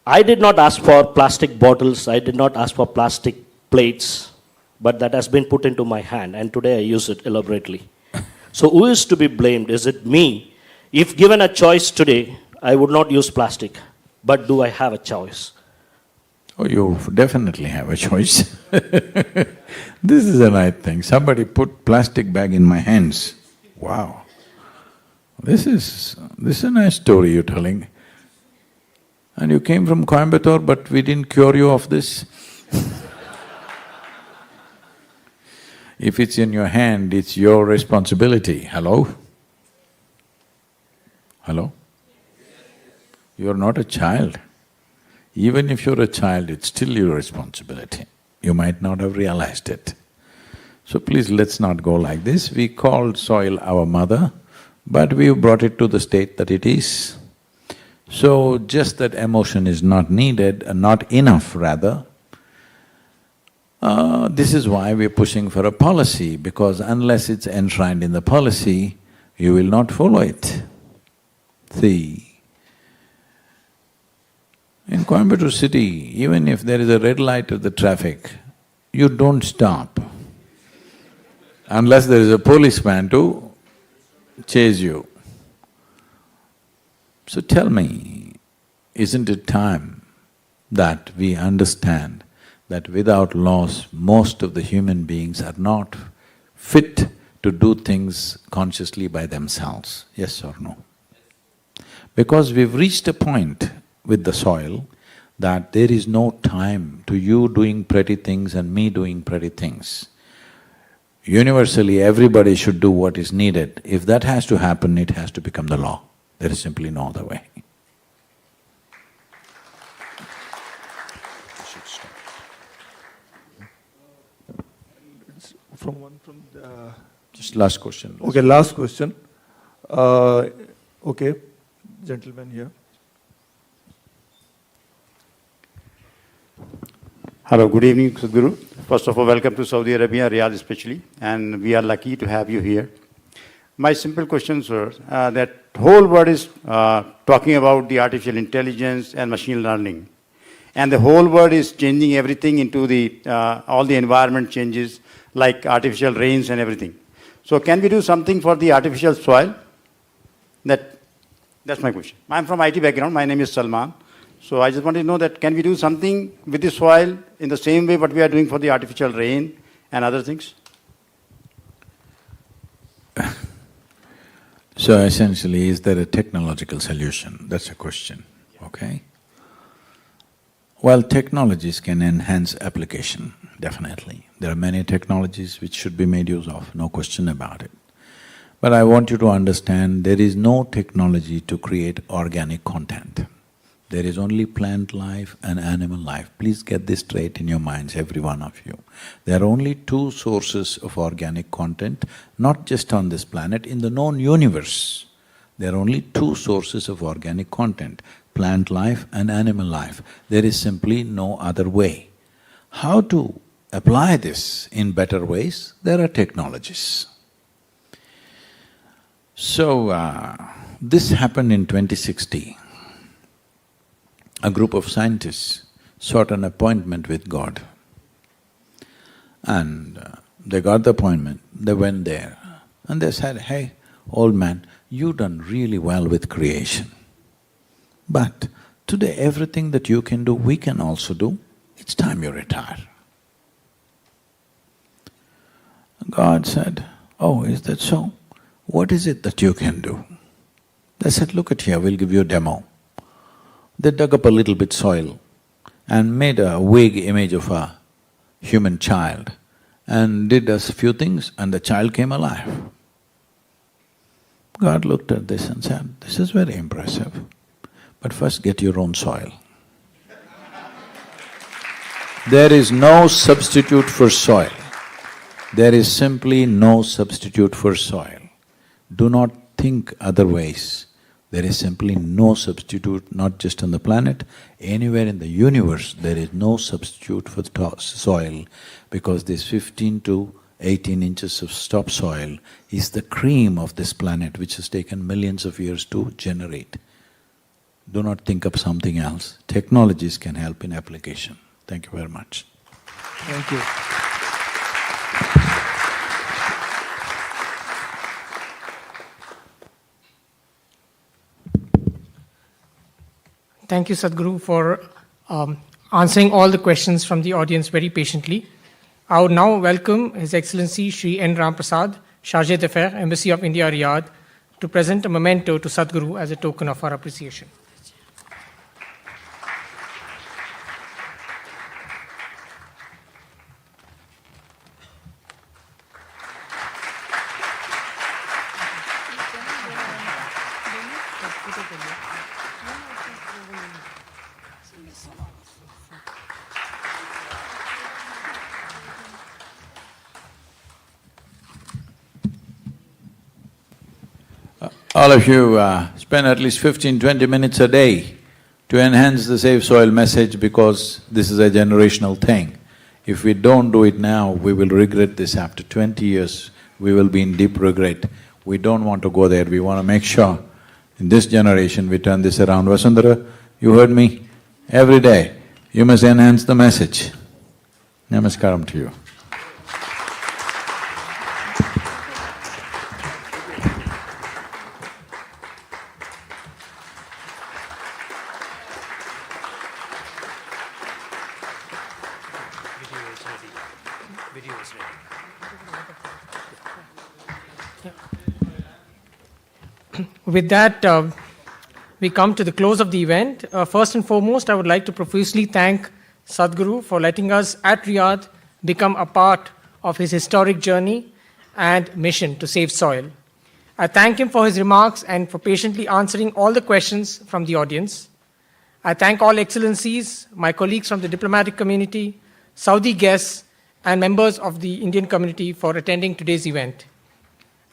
I did not ask for plastic bottles, I did not ask for plastic plates, but that has been put into my hand and today I use it elaborately. So who is to be blamed? Is it me? If given a choice today, I would not use plastic, but do I have a choice? Oh, you definitely have a choice. This is the right thing. Somebody put plastic bag in my hands. Wow. This is a nice story you're telling. And you came from Coimbatore, but we didn't cure you of this. If it's in your hand, it's your responsibility. Hello? Hello? You're not a child. Even if you're a child, it's still your responsibility. You might not have realized it. So please, let's not go like this. We called soil our mother, but we've brought it to the state that it is. So just that emotion is not needed, not enough rather. This is why we're pushing for a policy, because unless it's enshrined in the policy, you will not follow it. See, in Coimbatore city, even if there is a red light of the traffic, you don't stop unless there is a policeman to chase you. So tell me, isn't it time that we understand that without laws, most of the human beings are not fit to do things consciously by themselves, yes or no? Because we've reached a point with the soil that there is no time to you doing pretty things and me doing pretty things. Universally, everybody should do what is needed. If that has to happen, it has to become the law. There is simply no other way. Just last question. Okay, last question. Okay, gentleman here. Hello, good evening, Sadhguru. First of all, welcome to Saudi Arabia, Riyadh especially, and we are lucky to have you here. My simple question, sir, that whole world is talking about the artificial intelligence and machine learning, and the whole world is changing everything into the, all the environment changes, like artificial rains and everything. So can we do something for the artificial soil? That's my question. I'm from IT background, my name is Salman. So I just wanted to know that can we do something with the soil in the same way what we are doing for the artificial rain and other things? So essentially, is there a technological solution? That's a question, okay? Well, technologies can enhance application, definitely. There are many technologies which should be made use of, no question about it. But I want you to understand, there is no technology to create organic content. There is only plant life and animal life. Please get this straight in your minds, every one of you. There are only two sources of organic content, not just on this planet, in the known universe. There are only two sources of organic content, plant life and animal life. There is simply no other way. How to apply this in better ways? There are technologies. So, this happened in 2060. A group of scientists sought an appointment with God. And they got the appointment, they went there and they said, "Hey, old man, you've done really well with creation. But today everything that you can do, we can also do. It's time you retire." God said, "Oh, is that so? What is it that you can do?" They said, "Look at here, we'll give you a demo." They dug up a little bit soil and made a vague image of a human child and did a few things and the child came alive. God looked at this and said, "This is very impressive, but first get your own soil." There is no substitute for soil. There is simply no substitute for soil. Do not think otherwise. There is simply no substitute, not just on the planet, anywhere in the universe there is no substitute for soil, because this 15 to 18 inches of topsoil is the cream of this planet which has taken millions of years to generate. Do not think of something else. Technologies can help in application. Thank you very much. Thank you. Thank you, Sadhguru, for answering all the questions from the audience very patiently. I would now welcome His Excellency Shri N. Ram Prasad, Chargé d'Affaires, Embassy of India, Riyadh, to present a memento to Sadhguru as a token of our appreciation. All of you spend at least 15-20 minutes a day to enhance the Save Soil message, because this is a generational thing. If we don't do it now, we will regret this. After 20 years, we will be in deep regret. We don't want to go there, we want to make sure in this generation we turn this around. Vasundhara, you heard me? Every day, you must enhance the message. Namaskaram to you. With that, we come to the close of the event. First and foremost, I would like to profusely thank Sadhguru for letting us at Riyadh become a part of his historic journey and mission to save soil. I thank him for his remarks and for patiently answering all the questions from the audience. I thank all excellencies, my colleagues from the diplomatic community, Saudi guests, and members of the Indian community for attending today's event.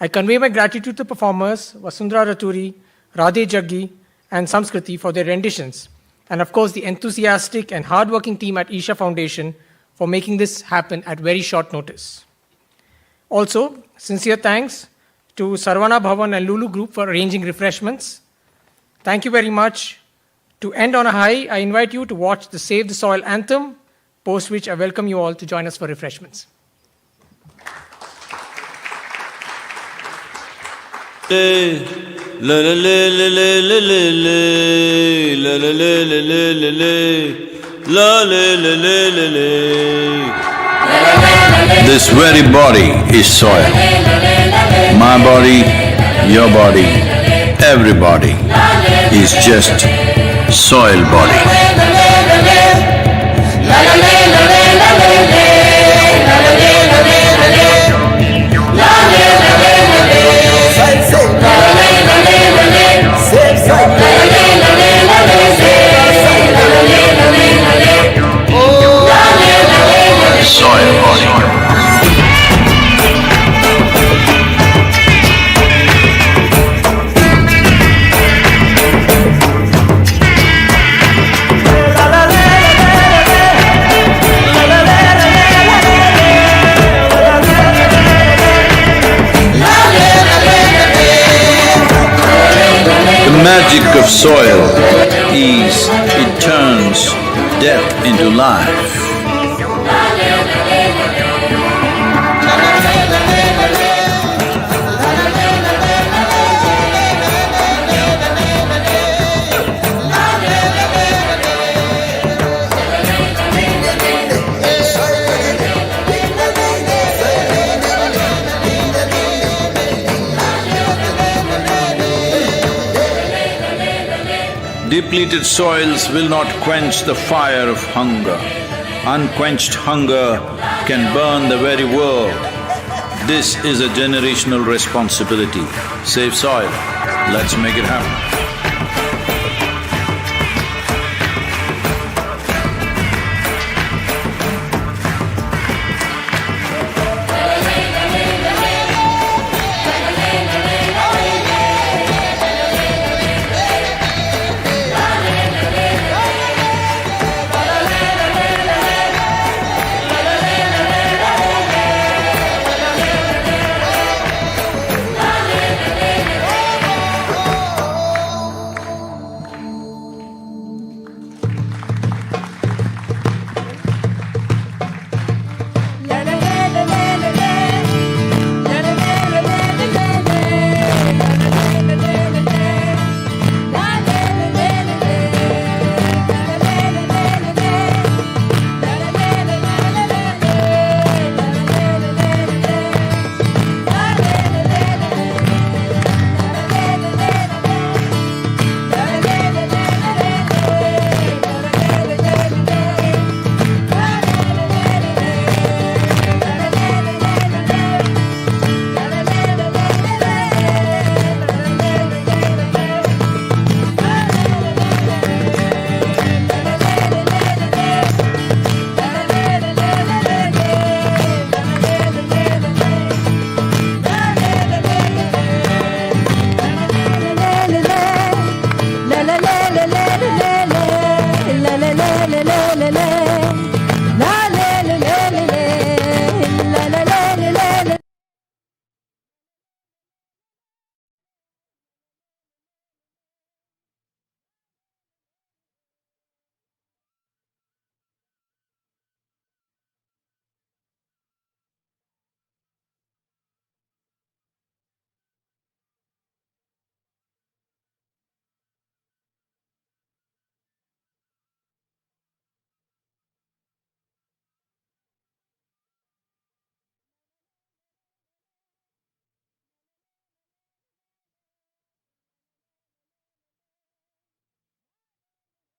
I convey my gratitude to performers Vasundhara Raturi, Radhe Jaggi, and Samskriti for their renditions, and of course the enthusiastic and hardworking team at Isha Foundation for making this happen at very short notice. Also, sincere thanks to Sarvana Bhavan and Lulu Group for arranging refreshments. Thank you very much. To end on a high, I invite you to watch the Save the Soil anthem, post which I welcome you all to join us for refreshments. This very body is soil. My body, your body, everybody is just soil body. Soil body. The magic of soil is it turns death into life. Depleted soils will not quench the fire of hunger. Unquenched hunger can burn the very world. This is a generational responsibility. Save soil. Let's make it happen.